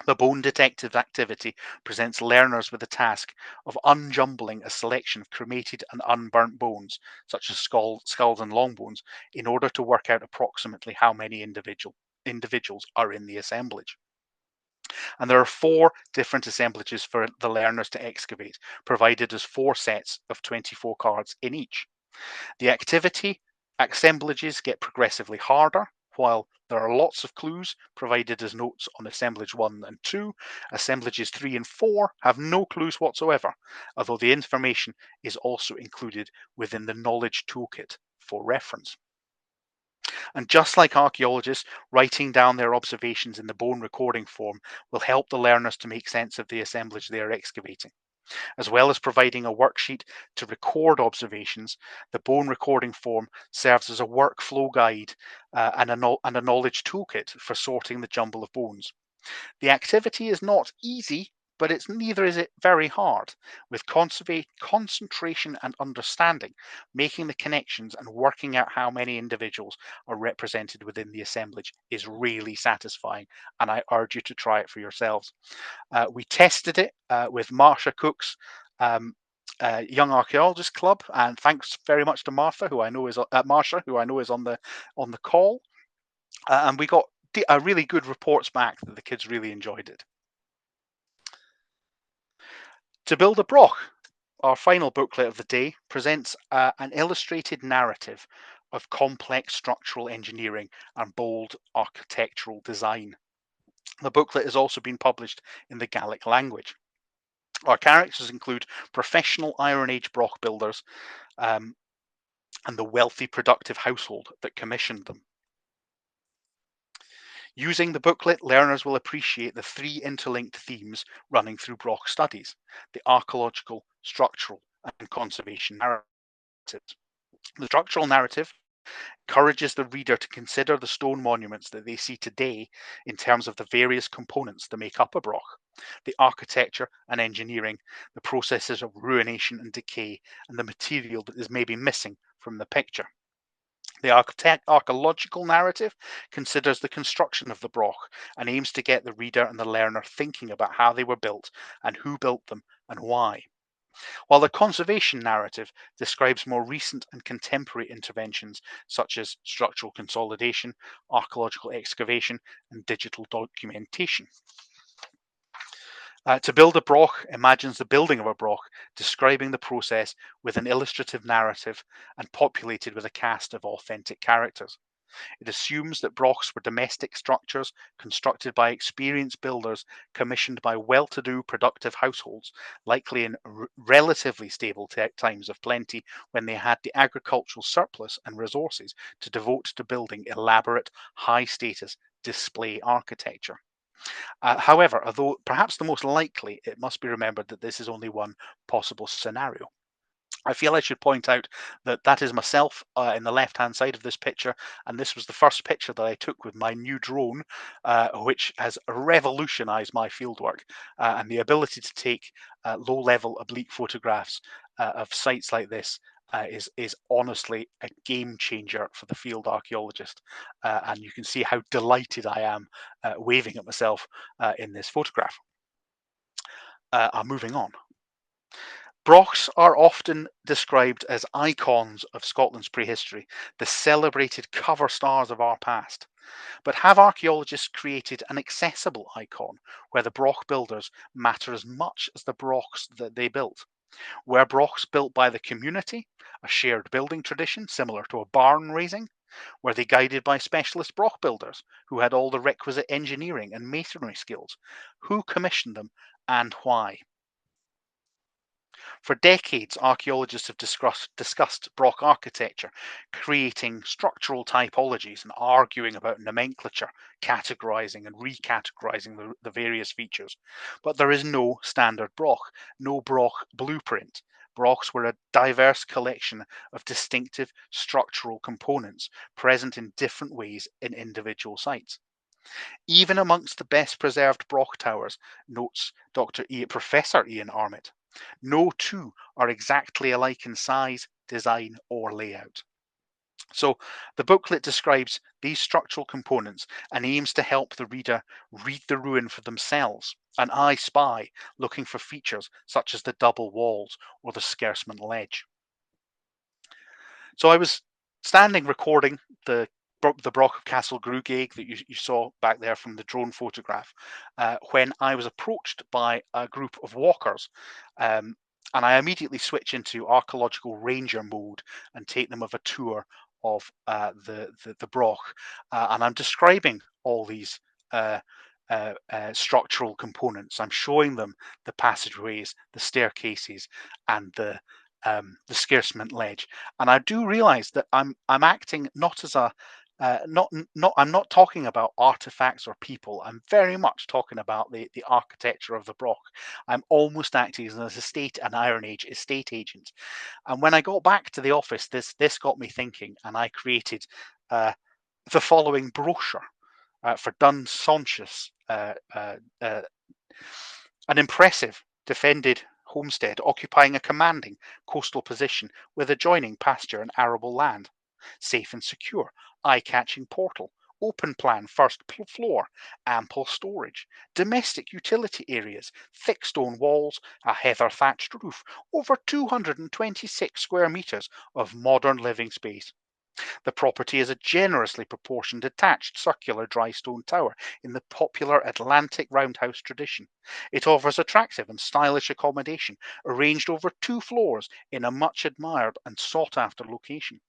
S2: The bone detective activity presents learners with the task of unjumbling a selection of cremated and unburnt bones, such as skulls and long bones, in order to work out approximately how many individuals are in the assemblage. And there are 4 different assemblages for the learners to excavate, provided as 4 sets of 24 cards in each. The activity assemblages get progressively harder, while there are lots of clues provided as notes on assemblage 1 and 2. Assemblages 3 and 4 have no clues whatsoever, although the information is also included within the knowledge toolkit for reference. And just like archaeologists, writing down their observations in the bone recording form will help the learners to make sense of the assemblage they are excavating. As well as providing a worksheet to record observations, the bone recording form serves as a workflow guide and a knowledge toolkit for sorting the jumble of bones. The activity is not easy, but neither is it very hard. With concentration and understanding, making the connections and working out how many individuals are represented within the assemblage is really satisfying, and I urge you to try it for yourselves. We tested it with Marsha Cook's Young Archaeologist Club, and thanks very much to Marsha, who I know is on the call, and we got a really good reports back that the kids really enjoyed it. To build a broch, our final booklet of the day presents an illustrated narrative of complex structural engineering and bold architectural design. The booklet has also been published in the Gaelic language. Our characters include professional Iron Age broch builders and the wealthy, productive household that commissioned them. Using the booklet, learners will appreciate the three interlinked themes running through broch studies: the archaeological, structural, and conservation narratives. The structural narrative encourages the reader to consider the stone monuments that they see today in terms of the various components that make up a broch: the architecture and engineering, the processes of ruination and decay, and the material that is maybe missing from the picture. The archaeological narrative considers the construction of the broch and aims to get the reader and the learner thinking about how they were built and who built them and why. While the conservation narrative describes more recent and contemporary interventions such as structural consolidation, archaeological excavation, and digital documentation. To build a broch imagines the building of a broch, describing the process with an illustrative narrative and populated with a cast of authentic characters. It assumes that brochs were domestic structures constructed by experienced builders commissioned by well-to-do productive households, likely in relatively stable times of plenty when they had the agricultural surplus and resources to devote to building elaborate, high-status display architecture. However, although perhaps the most likely, it must be remembered that this is only one possible scenario. I feel I should point out that that is myself in the left-hand side of this picture, and this was the first picture that I took with my new drone, which has revolutionized my fieldwork, and the ability to take low-level oblique photographs of sites like this is honestly a game changer for the field archaeologist, and you can see how delighted I am waving at myself in this photograph. I'm moving on. Brochs are often described as icons of Scotland's prehistory, the celebrated cover stars of our past. But have archaeologists created an accessible icon where the broch builders matter as much as the brochs that they built? Were brochs built by the community, a shared building tradition similar to a barn raising? Were they guided by specialist broch builders who had all the requisite engineering and masonry skills? Who commissioned them and why? For decades, archaeologists have discussed broch architecture, creating structural typologies and arguing about nomenclature, categorizing and recategorizing the various features. But there is no standard broch, no broch blueprint. Brochs were a diverse collection of distinctive structural components present in different ways in individual sites. Even amongst the best preserved broch towers, notes Professor Ian Armitt, no two are exactly alike in size, design, or layout. So the booklet describes these structural components and aims to help the reader read the ruin for themselves, an eye spy looking for features such as the double walls or the scarcement ledge. So I was standing recording the Broch of Castle Grugeg that you saw back there from the drone photograph when I was approached by a group of walkers, and I immediately switch into archaeological ranger mode and take them of a tour of the Broch, and I'm describing all these structural components. I'm showing them the passageways, the staircases, and the scarcement ledge. And I do realise that I'm acting not as a I'm not talking about artifacts or people. I'm very much talking about the architecture of the broch. I'm almost acting as an Iron Age estate agent. And when I got back to the office, this got me thinking, and I created the following brochure for Dunsonchus, an impressive defended homestead occupying a commanding coastal position with adjoining pasture and arable land. Safe and secure, eye-catching portal, open plan first floor, ample storage, domestic utility areas, thick stone walls, a heather thatched roof, over 226 square metres of modern living space. The property is a generously proportioned detached circular dry stone tower in the popular Atlantic roundhouse tradition. It offers attractive and stylish accommodation arranged over 2 floors in a much admired and sought after location.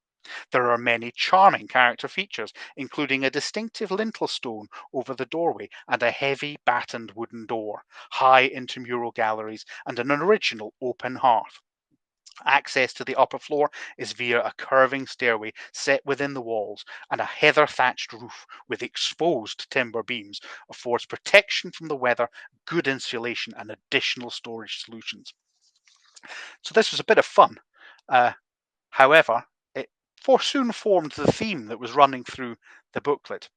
S2: There are many charming character features, including a distinctive lintel stone over the doorway and a heavy battened wooden door, high intramural galleries, and an original open hearth. Access to the upper floor is via a curving stairway set within the walls, and a heather thatched roof with exposed timber beams affords protection from the weather, good insulation, and additional storage solutions. So this was a bit of fun. However, it soon formed the theme that was running through the booklet.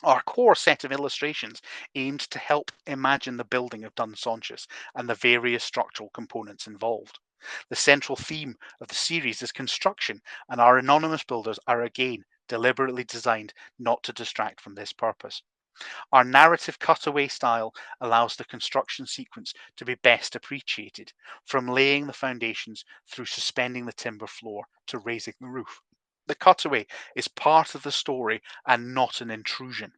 S2: Our core set of illustrations aimed to help imagine the building of Dunsonchus and the various structural components involved. The central theme of the series is construction, and our anonymous builders are again deliberately designed not to distract from this purpose. Our narrative cutaway style allows the construction sequence to be best appreciated, from laying the foundations through suspending the timber floor to raising the roof. The cutaway is part of the story and not an intrusion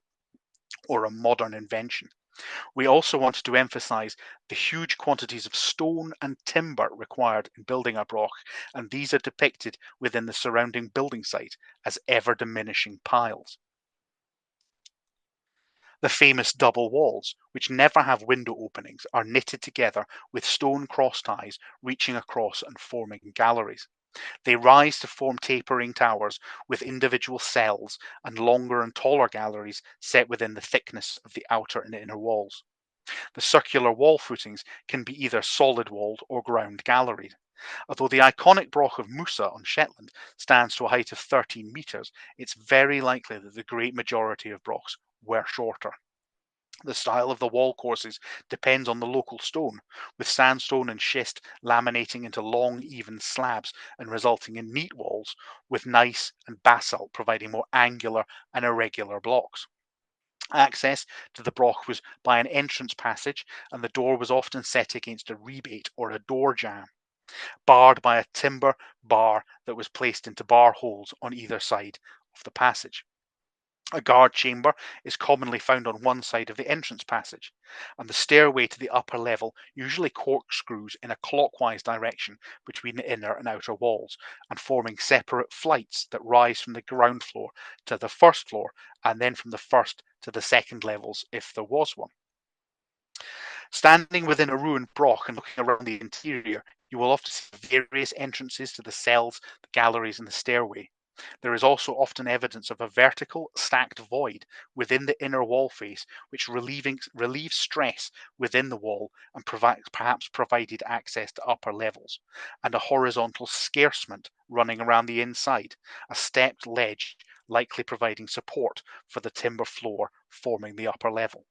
S2: or a modern invention. We also wanted to emphasize the huge quantities of stone and timber required in building a broch, and these are depicted within the surrounding building site as ever diminishing piles. The famous double walls, which never have window openings, are knitted together with stone cross ties reaching across and forming galleries. They rise to form tapering towers with individual cells and longer and taller galleries set within the thickness of the outer and inner walls. The circular wall footings can be either solid walled or ground galleried. Although the iconic broch of Musa on Shetland stands to a height of 13 metres, it's very likely that the great majority of brochs were shorter. The style of the wall courses depends on the local stone, with sandstone and schist laminating into long, even slabs and resulting in neat walls, with gneiss and basalt providing more angular and irregular blocks. Access to the broch was by an entrance passage, and the door was often set against a rebate or a door jamb, barred by a timber bar that was placed into bar holes on either side of the passage. A guard chamber is commonly found on one side of the entrance passage, and the stairway to the upper level usually corkscrews in a clockwise direction between the inner and outer walls, and forming separate flights that rise from the ground floor to the first floor, and then from the first to the second levels if there was one. Standing within a ruined broch and looking around the interior, you will often see various entrances to the cells, the galleries, and the stairway. There is also often evidence of a vertical, stacked void within the inner wall face, which relieves stress within the wall and perhaps provided access to upper levels, and a horizontal scarcement running around the inside, a stepped ledge likely providing support for the timber floor forming the upper level.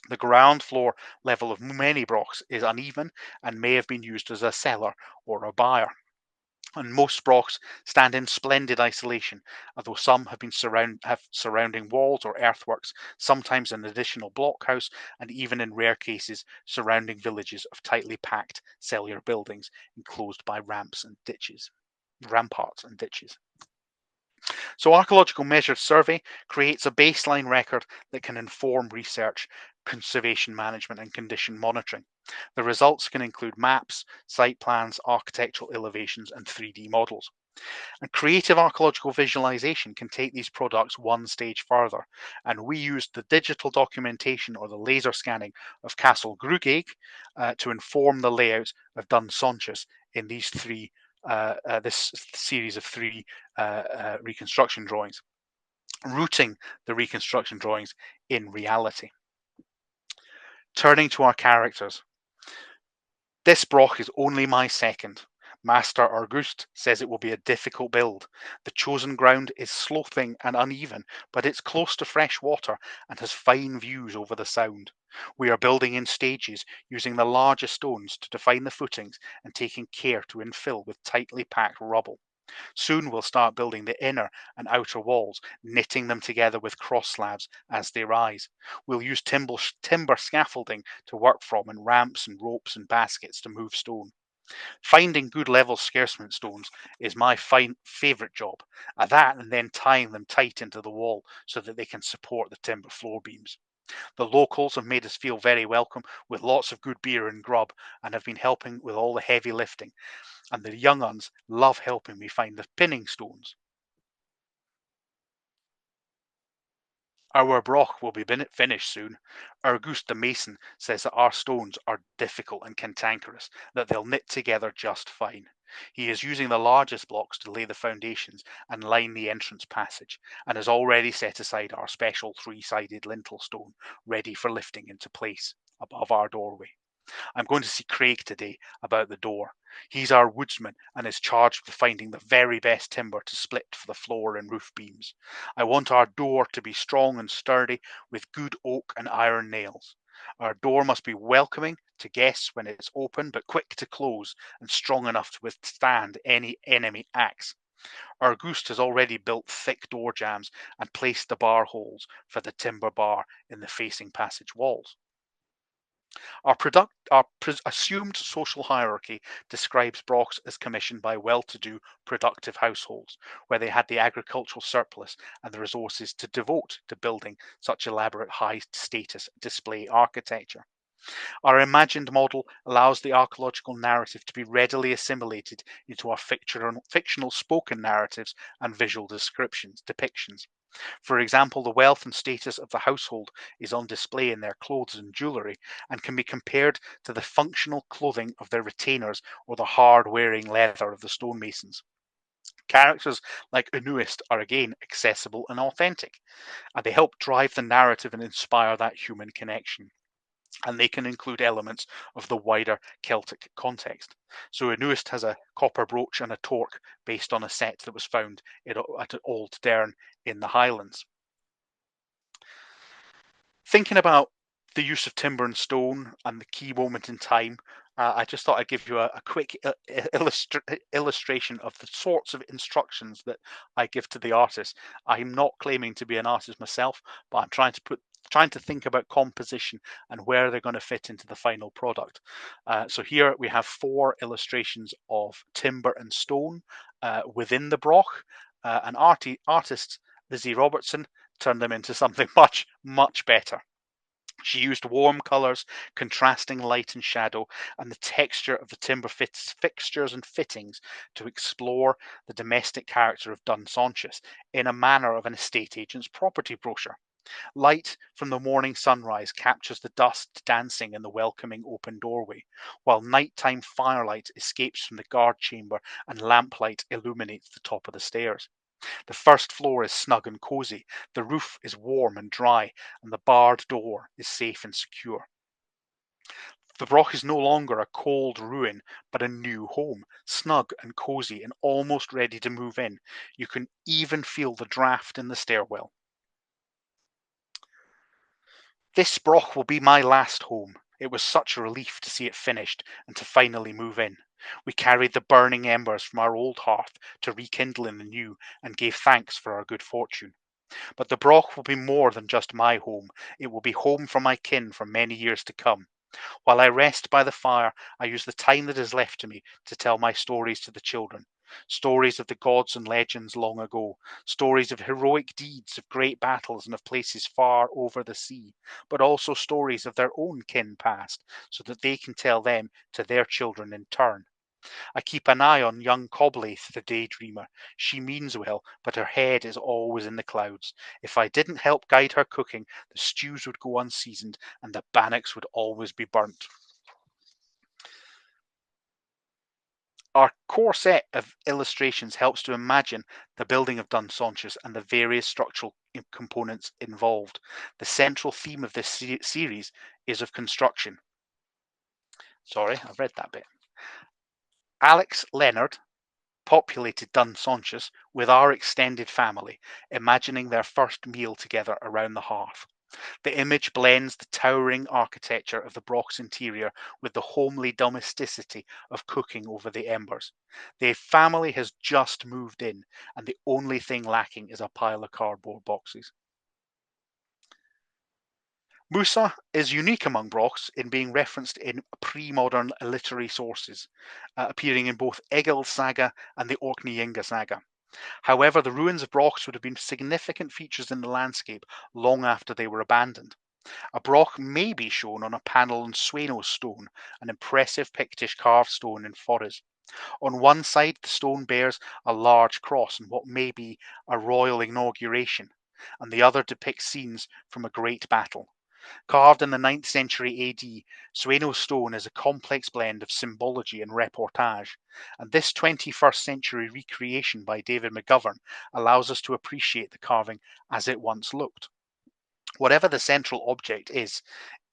S2: The ground floor level of many brochs is uneven and may have been used as a cellar or a byre. And most brochs stand in splendid isolation, although some have surrounding walls or earthworks, sometimes an additional blockhouse, and even in rare cases surrounding villages of tightly packed cellular buildings enclosed by ramparts and ditches. So archaeological measured survey creates a baseline record that can inform research, conservation management, and condition monitoring. The results can include maps, site plans, architectural elevations, and 3D models. And creative archaeological visualization can take these products one stage further. And we used the digital documentation or the laser scanning of Castle Grugeg to inform the layout of Dunsonchus in this series of three reconstruction drawings. rooting the reconstruction drawings in reality. Turning to our characters. This broch is only my second. Master Auguste says it will be a difficult build. The chosen ground is sloping and uneven, but it's close to fresh water and has fine views over the Sound. We are building in stages, using the largest stones to define the footings and taking care to infill with tightly packed rubble. Soon we'll start building the inner and outer walls, knitting them together with cross slabs as they rise. We'll use timber scaffolding to work from, and ramps and ropes and baskets to move stone. Finding good level scarcement stones is my favourite job. At that, and then tying them tight into the wall so that they can support the timber floor beams. The locals have made us feel very welcome with lots of good beer and grub, and have been helping with all the heavy lifting. And the young uns love helping me find the pinning stones. Our broch will be finished soon. Auguste the mason says that our stones are difficult and cantankerous, that they'll knit together just fine. He is using the largest blocks to lay the foundations and line the entrance passage, and has already set aside our special three-sided lintel stone, ready for lifting into place above our doorway. I'm going to see Craig today about the door. He's our woodsman and is charged with finding the very best timber to split for the floor and roof beams. I want our door to be strong and sturdy with good oak and iron nails. Our door must be welcoming to guests when it's open, but quick to close and strong enough to withstand any enemy axe. Auguste has already built thick door jambs and placed the bar holes for the timber bar in the facing passage walls. Our assumed social hierarchy describes brochs as commissioned by well-to-do, productive households, where they had the agricultural surplus and the resources to devote to building such elaborate high-status display architecture. Our imagined model allows the archaeological narrative to be readily assimilated into our fictional spoken narratives and visual depictions. For example, the wealth and status of the household is on display in their clothes and jewellery, and can be compared to the functional clothing of their retainers or the hard-wearing leather of the stonemasons. Characters like Unuist are again accessible and authentic, and they help drive the narrative and inspire that human connection. And they can include elements of the wider Celtic context. So Unuist has a copper brooch and a torque based on a set that was found at Old Dearn in the Highlands. Thinking about the use of timber and stone and the key moment in time, I just thought I'd give you a quick illustration of the sorts of instructions that I give to the artist. I'm not claiming to be an artist myself, but I'm trying to think about composition and where they're going to fit into the final product. So here we have 4 illustrations of timber and stone within the broch. An artist, Lizzie Robertson, turned them into something much better. She used warm colours, contrasting light and shadow, and the texture of the timber fixtures and fittings to explore the domestic character of Dunsaunchus in a manner of an estate agent's property brochure. Light from the morning sunrise captures the dust dancing in the welcoming open doorway, while nighttime firelight escapes from the guard chamber and lamplight illuminates the top of the stairs. The first floor is snug and cosy, the roof is warm and dry, and the barred door is safe and secure. The broch is no longer a cold ruin, but a new home, snug and cosy and almost ready to move in. You can even feel the draft in the stairwell. This broch will be my last home. It was such a relief to see it finished and to finally move in. We carried the burning embers from our old hearth to rekindle in the new, and gave thanks for our good fortune. But the broch will be more than just my home. It will be home for my kin for many years to come. While I rest by the fire, I use the time that is left to me to tell my stories to the children. Stories of the gods and legends long ago, stories of heroic deeds, of great battles, and of places far over the sea, but also stories of their own kin past, so that they can tell them to their children in turn. I keep an eye on young Coblaith, the daydreamer. She means well, but her head is always in the clouds. If I didn't help guide her cooking, the stews would go unseasoned, and the bannocks would always be burnt. Our core set of illustrations helps to imagine the building of Dunsaunchus and the various structural components involved. The central theme of this series is of construction. Sorry, I've read that bit. Alex Leonard populated Dunsaunchus with our extended family, imagining their first meal together around the hearth. The image blends the towering architecture of the broch's interior with the homely domesticity of cooking over the embers. The family has just moved in, and the only thing lacking is a pile of cardboard boxes. Musa is unique among brochs in being referenced in pre-modern literary sources, appearing in both Egil's saga and the Orkneyinga saga. However, the ruins of brochs would have been significant features in the landscape long after they were abandoned. A broch may be shown on a panel on Sweno stone, an impressive Pictish carved stone in Forres. On one side, the stone bears a large cross and what may be a royal inauguration, and the other depicts scenes from a great battle. Carved in the 9th century AD, Sweno stone is a complex blend of symbology and reportage, and this 21st century recreation by David McGovern allows us to appreciate the carving as it once looked. Whatever the central object is,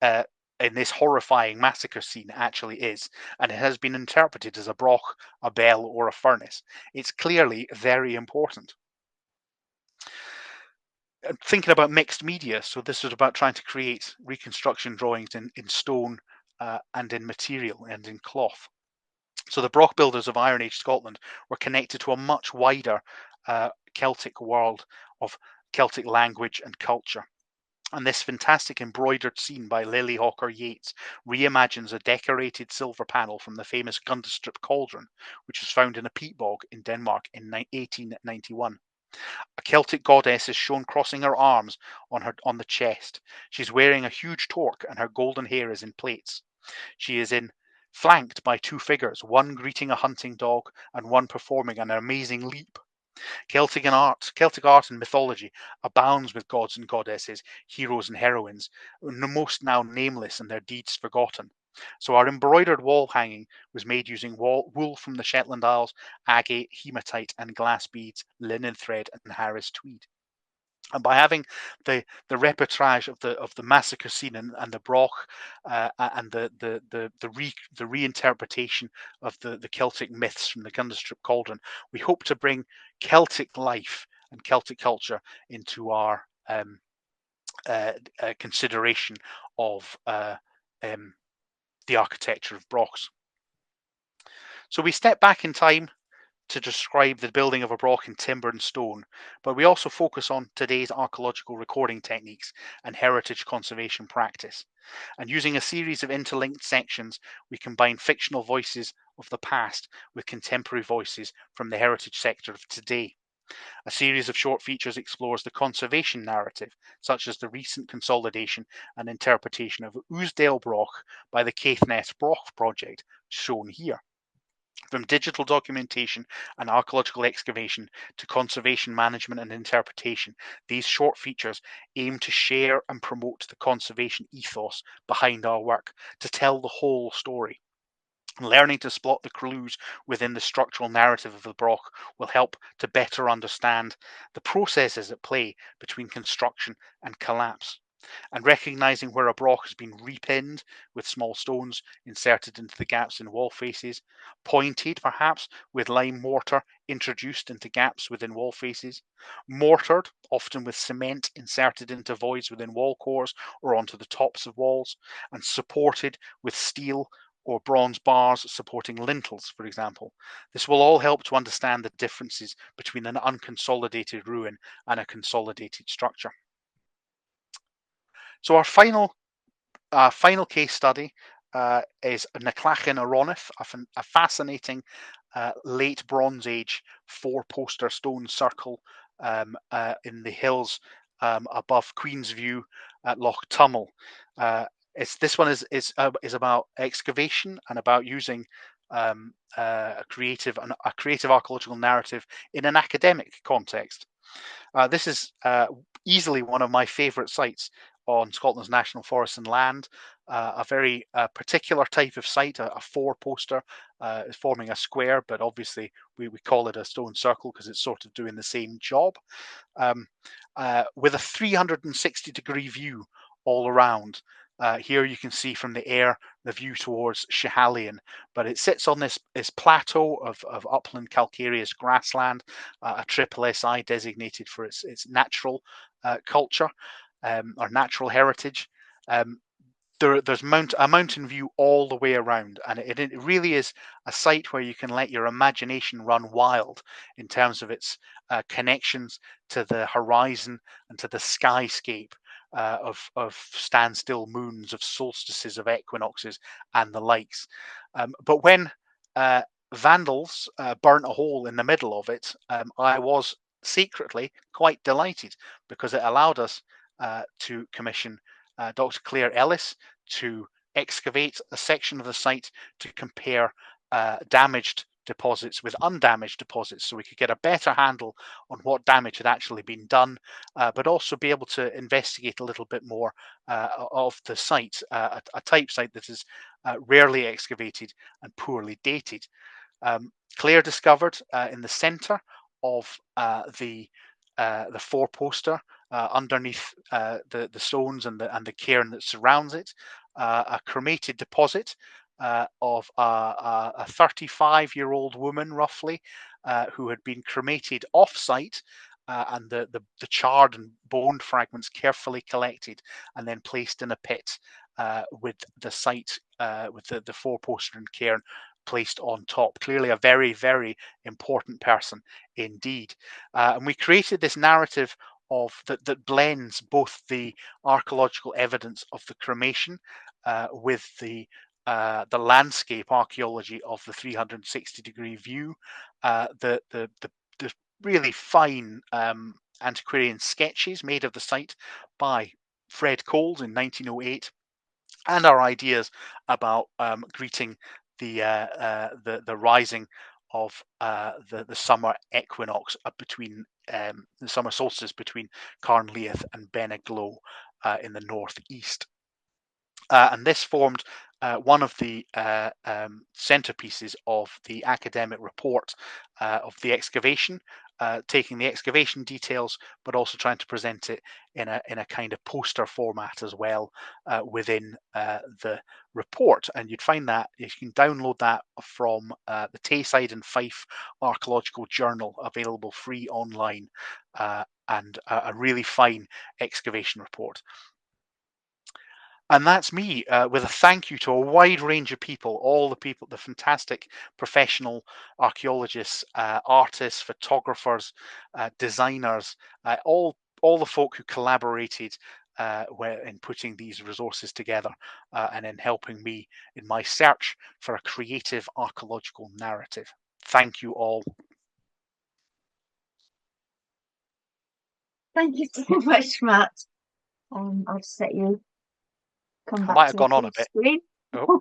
S2: in this horrifying massacre scene actually is, and it has been interpreted as a broch, a bell, or a furnace, it's clearly very important. Thinking about mixed media, so this was about trying to create reconstruction drawings in stone and in material and in cloth. So the broch builders of Iron Age Scotland were connected to a much wider Celtic world of Celtic language and culture. And this fantastic embroidered scene by Lily Hawker Yeats reimagines a decorated silver panel from the famous Gundestrup cauldron, which was found in a peat bog in Denmark in 1891. A Celtic goddess is shown crossing her arms on the chest. She's wearing a huge torque and her golden hair is in plaits. She is flanked by two figures, one greeting a hunting dog and one performing an amazing leap. Celtic art and mythology abounds with gods and goddesses, heroes and heroines, most now nameless and their deeds forgotten. So our embroidered wall hanging was made using wool from the Shetland Isles, agate, hematite, and glass beads, linen thread, and Harris tweed. And by having the reportage of the massacre scene and the broch and the reinterpretation of the Celtic myths from the Gundestrup cauldron, we hope to bring Celtic life and Celtic culture into our consideration of the architecture of brochs. So we step back in time to describe the building of a broch in timber and stone, but we also focus on today's archaeological recording techniques and heritage conservation practice. And using a series of interlinked sections, we combine fictional voices of the past with contemporary voices from the heritage sector of today. A series of short features explores the conservation narrative, such as the recent consolidation and interpretation of Ousdale Broch by the Caithness Broch project, shown here. From digital documentation and archaeological excavation to conservation management and interpretation, these short features aim to share and promote the conservation ethos behind our work, to tell the whole story. Learning to spot the clues within the structural narrative of the broch will help to better understand the processes at play between construction and collapse. And recognizing where a broch has been repinned with small stones inserted into the gaps in wall faces, pointed perhaps with lime mortar introduced into gaps within wall faces, mortared often with cement inserted into voids within wall cores or onto the tops of walls, and supported with steel or bronze bars supporting lintels, for example. This will all help to understand the differences between an unconsolidated ruin and a consolidated structure. So our final case study is Naclachan Aroneth, a fascinating late Bronze Age four-poster stone circle in the hills above Queen's View at Loch Tummel. This one is about excavation and about using a creative archaeological narrative in an academic context. This is easily one of my favourite sites on Scotland's national forests and land. A very particular type of site, a four-poster, is forming a square, but obviously we call it a stone circle because it's sort of doing the same job, with a 360-degree view all around. Here you can see from the air the view towards Schiehallion, but it sits on this plateau of upland calcareous grassland, a triple SI designated for its natural culture, or natural heritage. There's a mountain view all the way around, and it really is a site where you can let your imagination run wild in terms of its connections to the horizon and to the skyscape, of standstill moons, of solstices, of equinoxes, and the likes. But when vandals burnt a hole in the middle of it, I was secretly quite delighted, because it allowed us to commission Dr. Claire Ellis to excavate a section of the site to compare damaged deposits with undamaged deposits, so we could get a better handle on what damage had actually been done, but also be able to investigate a little bit more of the site, a type site that is rarely excavated and poorly dated. Claire discovered in the centre of the four-poster, underneath the stones and the cairn that surrounds it, a cremated deposit of a 35-year-old woman, roughly, who had been cremated off-site, and the charred and boned fragments carefully collected and then placed in a pit, with the site, with the four-poster and cairn placed on top. Clearly a very, very important person indeed. And we created this narrative that blends both the archaeological evidence of the cremation with the landscape archaeology of the 360-degree view, the really fine antiquarian sketches made of the site by Fred Coles in 1908, and our ideas about greeting the rising of the summer equinox between the summer solstice between Carnleath and Beneglow in the northeast. And this formed one of the centerpieces of the academic report of the excavation, taking the excavation details, but also trying to present it in a kind of poster format as well, within the report. And you'd find that you can download that from the Tayside and Fife Archaeological Journal, available free online, and a really fine excavation report. And that's me, with a thank you to a wide range of people, all the people, the fantastic professional archaeologists, artists, photographers, designers, all the folk who collaborated in putting these resources together, and in helping me in my search for a creative archaeological narrative. Thank you all.
S1: Thank you so much, Matt. I'll just let you come
S2: I
S1: back
S2: might
S1: to
S2: have
S1: the
S2: gone on a
S1: full
S2: bit.
S1: screen.
S2: Oh.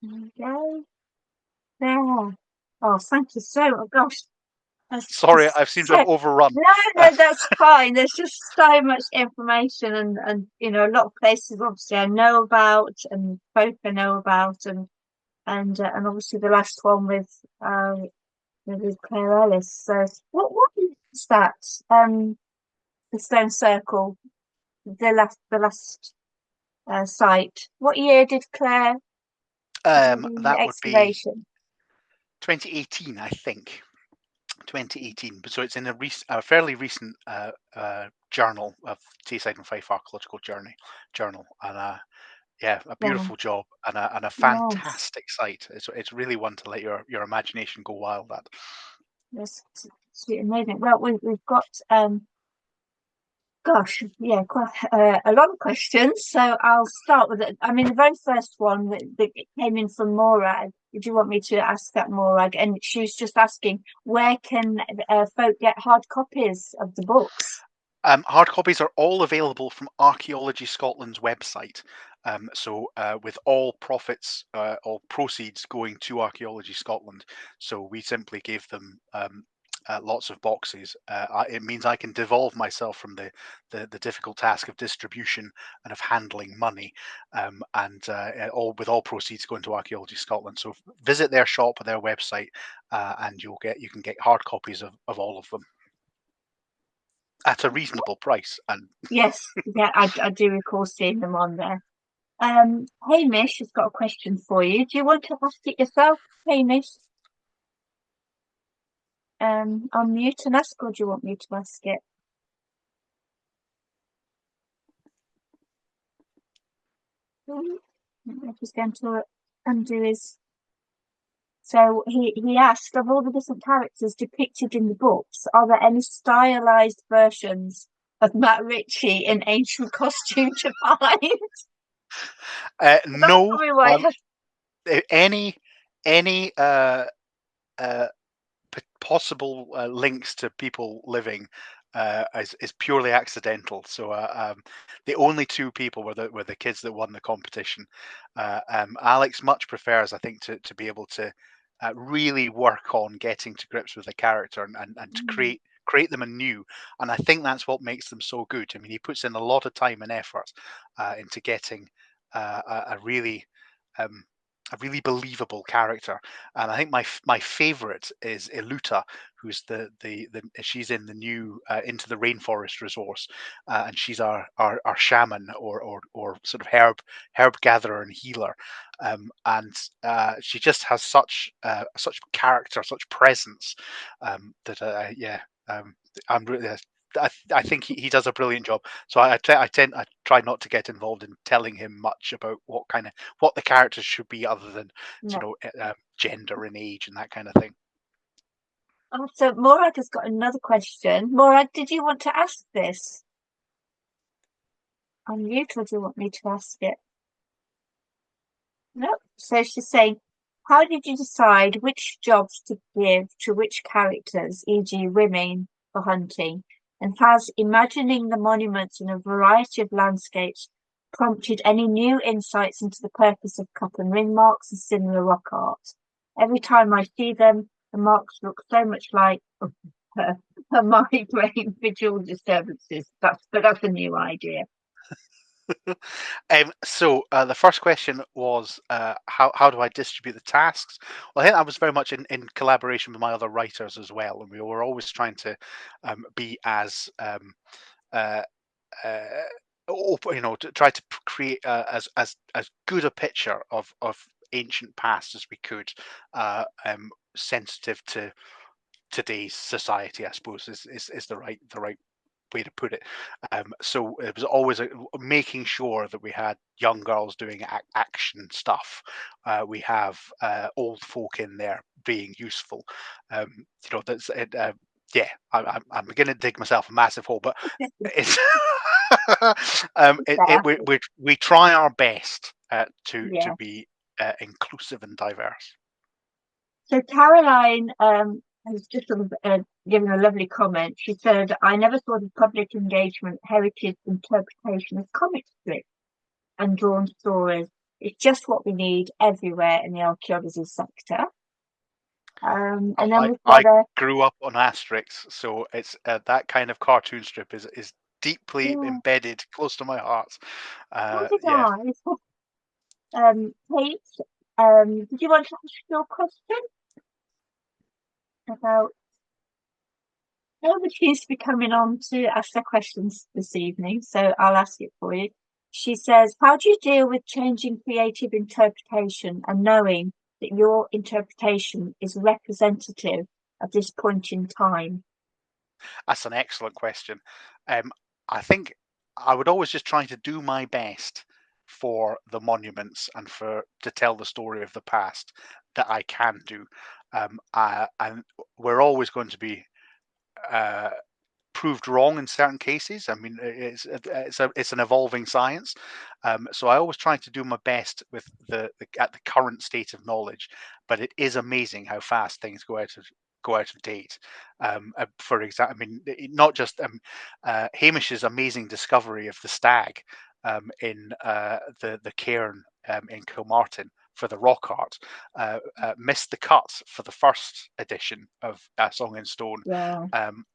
S1: There we go. There. Oh, thank you so much. Gosh,
S2: Sorry, I've seemed to have overrun.
S1: No, that's fine. There's just so much information, and you know, a lot of places obviously I know about, and folk I know about, and obviously the last one with Claire Ellis. So what is that? The stone circle, the last site. What year did Claire do the
S2: That would be
S1: excavation?
S2: 2018, I think. 2018. So it's in a fairly recent journal of Tayside and Fife Archaeological Journal, and yeah, a
S1: Yeah,
S2: beautiful job and a
S1: yes,
S2: fantastic site. It's really one to let your imagination go wild at.
S1: that's amazing. Well, we've got gosh, yeah, quite a lot of questions. So I'll start with it. I mean, the very first one that came in from Morag. Did you want me to ask that, Morag? And she was just asking, where can folk get hard copies of the books?
S2: Hard copies are all available from Archaeology Scotland's website. So with all profits, all proceeds going to Archaeology Scotland. So we simply gave them lots of boxes, it means I can devolve myself from the difficult task of distribution and of handling money, and all with all proceeds going to Archaeology Scotland. So visit their shop or their website, and you can get hard copies of all of them at a reasonable price. And
S1: Yes, yeah, I do recall seeing them on there. Hamish has got a question for you. Do you want to ask it yourself, Hamish? Unmute and ask, or do you want me to ask it? I'm just going to undo his. So he asked, of all the different characters depicted in the books, are there any stylized versions of Matt Ritchie in ancient costume to find? That's
S2: no,
S1: probably why.
S2: any any uh, possible links to people living is purely accidental. So the only two people were the kids that won the competition. Alex much prefers, I think, to be able to really work on getting to grips with the character and to create them anew. And I think that's what makes them so good. I mean, he puts in a lot of time and effort into getting a really um, a really believable character. And I think my favorite is Iluta, who's the she's in the new Into the Rainforest resource, and she's our shaman or sort of herb gatherer and healer, and she just has such character, such presence, that yeah. I'm really I think he does a brilliant job. So I try not to get involved in telling him much about what the characters should be, other than
S1: No.
S2: gender and age and that kind of thing.
S1: Oh, so Morag has got another question. Morag, did you want to ask this? Unmute, or do you want me to ask it? No. So she's saying, how did you decide which jobs to give to which characters, e.g., women, for hunting? And has imagining the monuments in a variety of landscapes prompted any new insights into the purpose of cup and ring marks and similar rock art? Every time I see them, the marks look so much like a migraine visual disturbances. That's a new idea.
S2: So the first question was how do I distribute the tasks? Well, I think that was very much in collaboration with my other writers as well, and we were always trying to be as uh, uh, to try to create as good a picture of ancient past as we could, sensitive to today's society, I suppose is the right way to put it. So it was always making sure that we had young girls doing action stuff. We have old folk in there being useful. That's it. Yeah, I'm beginning to dig myself a massive hole, but it's we try our best to
S1: Yeah.
S2: be inclusive and diverse.
S1: So Caroline has just sort of given a lovely comment. She said, I never thought of public engagement, heritage interpretation as comic strips and drawn stories. It's just what we need everywhere in the archaeology sector. And then we've
S2: I
S1: got a,
S2: grew up on Asterix, so it's that kind of cartoon strip is deeply
S1: yeah,
S2: embedded, close to my heart.
S1: how did
S2: Yeah,
S1: I? Kate, did you want to ask your question about, nobody seems to be coming on to ask their questions this evening, so I'll ask it for you. She says, how do you deal with changing creative interpretation and knowing that your interpretation is representative of this point in time?
S2: that's an excellent question. Um, I think I would always just try to do my best for the monuments and for to tell the story of the past that I can do. And we're always going to be uh, proved wrong in certain cases. I mean, it's an evolving science, so I always try to do my best with the at the current state of knowledge. But it is amazing how fast things go out of date. For example, I mean, not just Hamish's amazing discovery of the stag in the cairn in Kilmartin for the rock art missed the cut for the first edition of A Song in Stone,
S1: Yeah.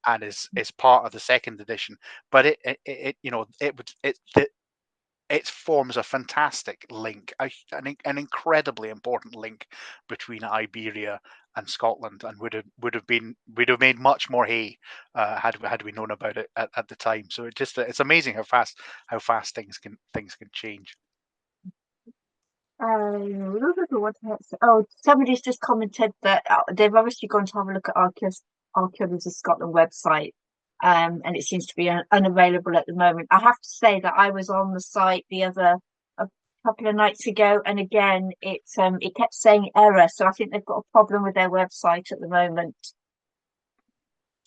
S2: and is part of the second edition. But it forms a fantastic link, an incredibly important link between Iberia and Scotland, and would have made much more hay had we known about it at the time. So it's amazing how fast things can change.
S1: Oh, somebody's just commented that they've obviously gone to have a look at Archaeological Scotland website, and it seems to be unavailable at the moment. I have to say that I was on the site a couple of nights ago, and again, it kept saying error. So I think they've got a problem with their website at the moment.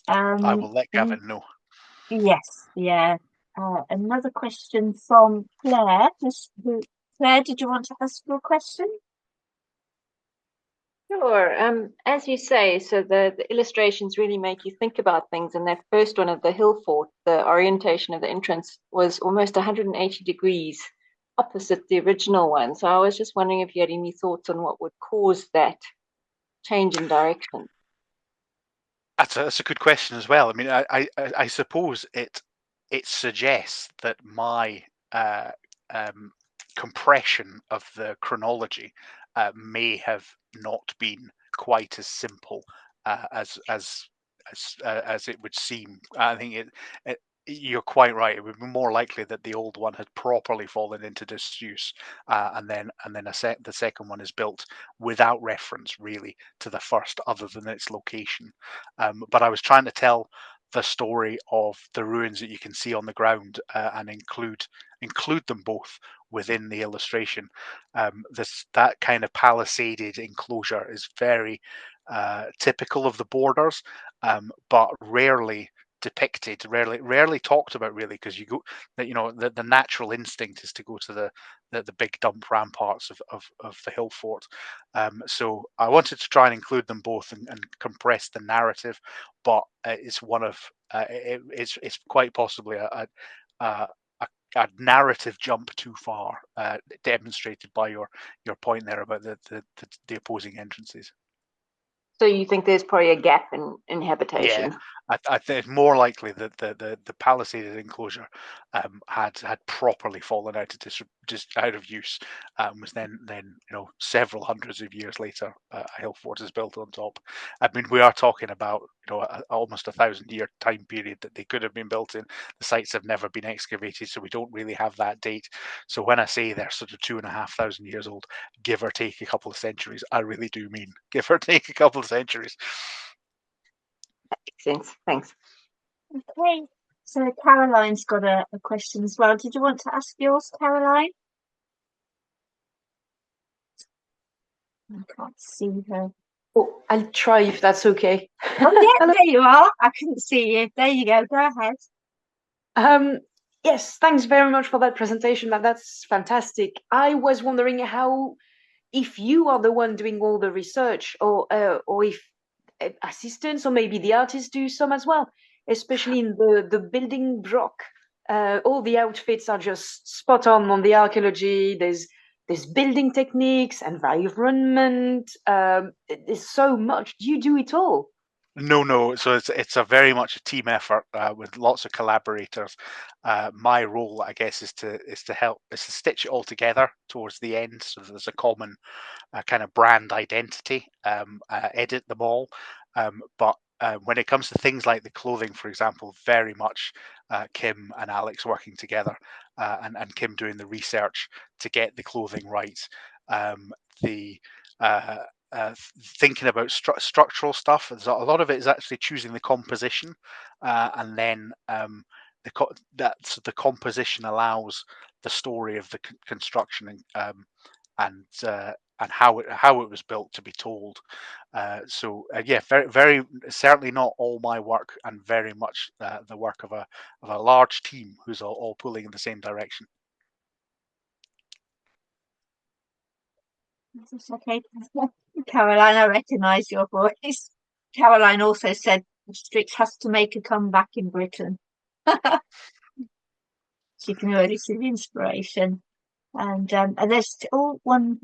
S2: I
S1: Um,
S2: will let Gavin know.
S1: yes, yeah. Another question from Claire. Claire, did you want to ask your question?
S3: Sure. As you say, so the illustrations really make you think about things. And that first one of the hill fort, the orientation of the entrance was almost 180 degrees opposite the original one. So I was just wondering if you had any thoughts on what would cause that change in direction.
S2: That's a good question as well. I mean, I suppose it suggests that my compression of the chronology may have not been quite as simple as it would seem. I think it you're quite right. It would be more likely that the old one had properly fallen into disuse, and then the second one is built without reference really to the first, other than its location. But I was trying to tell the story of the ruins that you can see on the ground and include them both within the illustration. That kind of palisaded enclosure is very typical of the borders, but rarely depicted, rarely talked about, really, because the natural instinct is to go to the big dump ramparts of the hill fort. So I wanted to try and include them both and compress the narrative, but it's one of it's quite possibly a a narrative jump too far, demonstrated by your point there about the opposing entrances.
S3: So you think there's probably a gap in
S2: Yeah,
S3: habitation?
S2: I think it's more likely that the palisaded enclosure had properly fallen out of just out of use, was then several hundreds of years later a hill fort is built on top. I mean, we are talking about almost 1,000-year time period that they could have been built in. The sites have never been excavated, so we don't really have that date. So when I say they're sort of 2,500 years old, give or take a couple of centuries, I really do mean give or take a couple of centuries.
S3: Makes sense. Thanks.
S1: Okay, so Caroline's got a question as well. Did you want to ask yours, Caroline? I can't see her.
S4: Oh, I'll try if that's okay.
S1: Oh, yeah, there you are. I couldn't see you. There you go. Go ahead.
S4: Yes, thanks very much for that presentation. That's fantastic. I was wondering if you are the one doing all the research, or if assistants or maybe the artists do some as well, especially in the building broch. All the outfits are just spot on the archaeology. There's building techniques, environment. There's so much. Do you do it all?
S2: No. So it's a very much a team effort with lots of collaborators. My role, I guess, is to stitch it all together towards the end, so that there's a common kind of brand identity. Edit them all, but when it comes to things like the clothing, for example, very much Kim and Alex working together, and Kim doing the research to get the clothing right. The uh, Thinking about structural stuff. A lot of it is actually choosing the composition, and then the composition allows the story of the construction and how it was built to be told. Yeah, very certainly not all my work, and very much the work of a large team who's all pulling in the same direction.
S1: That's okay. Caroline, I recognise your voice. Caroline also said Strix has to make a comeback in Britain. She can already see the inspiration. And there's one.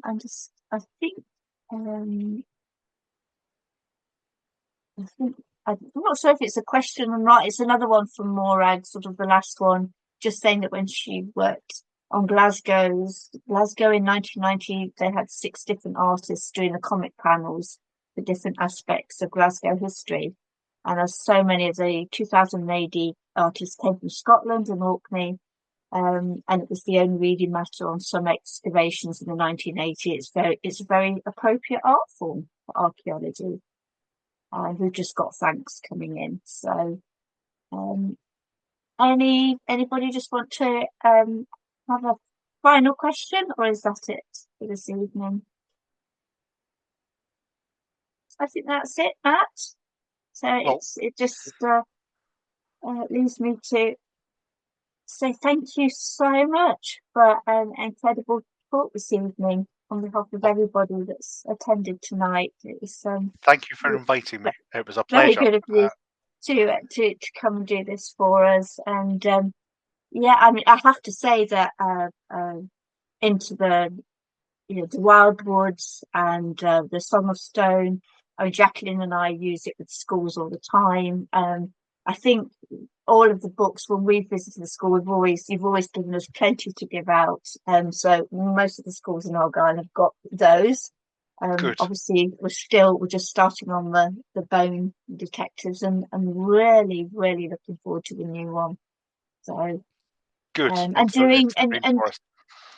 S1: I think I'm not sure if it's a question or not. It's another one from Morag, sort of the last one, just saying that when she worked on Glasgow in 1990, they had 6 different artists doing the comic panels for different aspects of Glasgow history. And as so many of the 2000 AD artists came from Scotland and Orkney, and it was the only reading matter on some excavations in the 1980s. It's a very appropriate art form for archaeology. We've just got thanks coming in. So, anybody just want to have a final question, or is that it for this evening? I think that's it, Matt. So
S2: Well,
S1: it just leaves me to say thank you so much for an incredible talk this evening on behalf of everybody that's attended tonight. It was
S2: thank you for inviting me. It was a
S1: very
S2: pleasure.
S1: good of you to come and do this for us. And yeah, I mean, I have to say that into the the wildwoods and the Song of Stone. I mean, Jacqueline and I use it with schools all the time. I think all of the books when we've visited the school, you've always given us plenty to give out. So most of the schools in Argyll have got those.
S2: Good.
S1: Obviously, we're just starting on the bone detectives, and really looking forward to the new one. So
S2: Good.
S1: and doing
S2: It's the rainforest.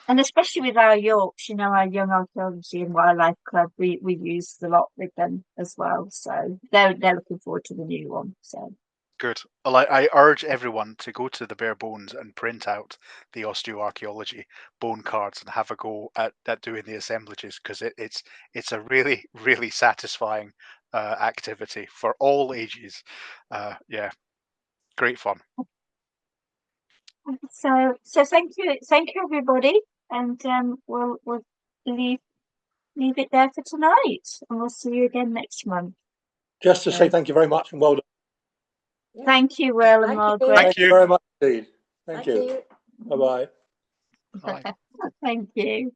S1: and especially with our Yorks, our Young Archaeology and Wildlife Club, we use a lot with them as well. So they're looking forward to the new one. So
S2: Good. Well, I urge everyone to go to the Bare Bones and print out the osteoarchaeology bone cards and have a go at doing the assemblages, because it's a really satisfying activity for all ages. Yeah, great fun.
S1: so thank you everybody, and we'll leave it there for tonight, and we'll see you again next month.
S5: Just to say thank you very much and well done.
S1: Thank you, Will and Margaret.
S2: Thank you
S5: very much indeed. Thank you. Bye-bye.
S2: Bye.
S1: Thank you.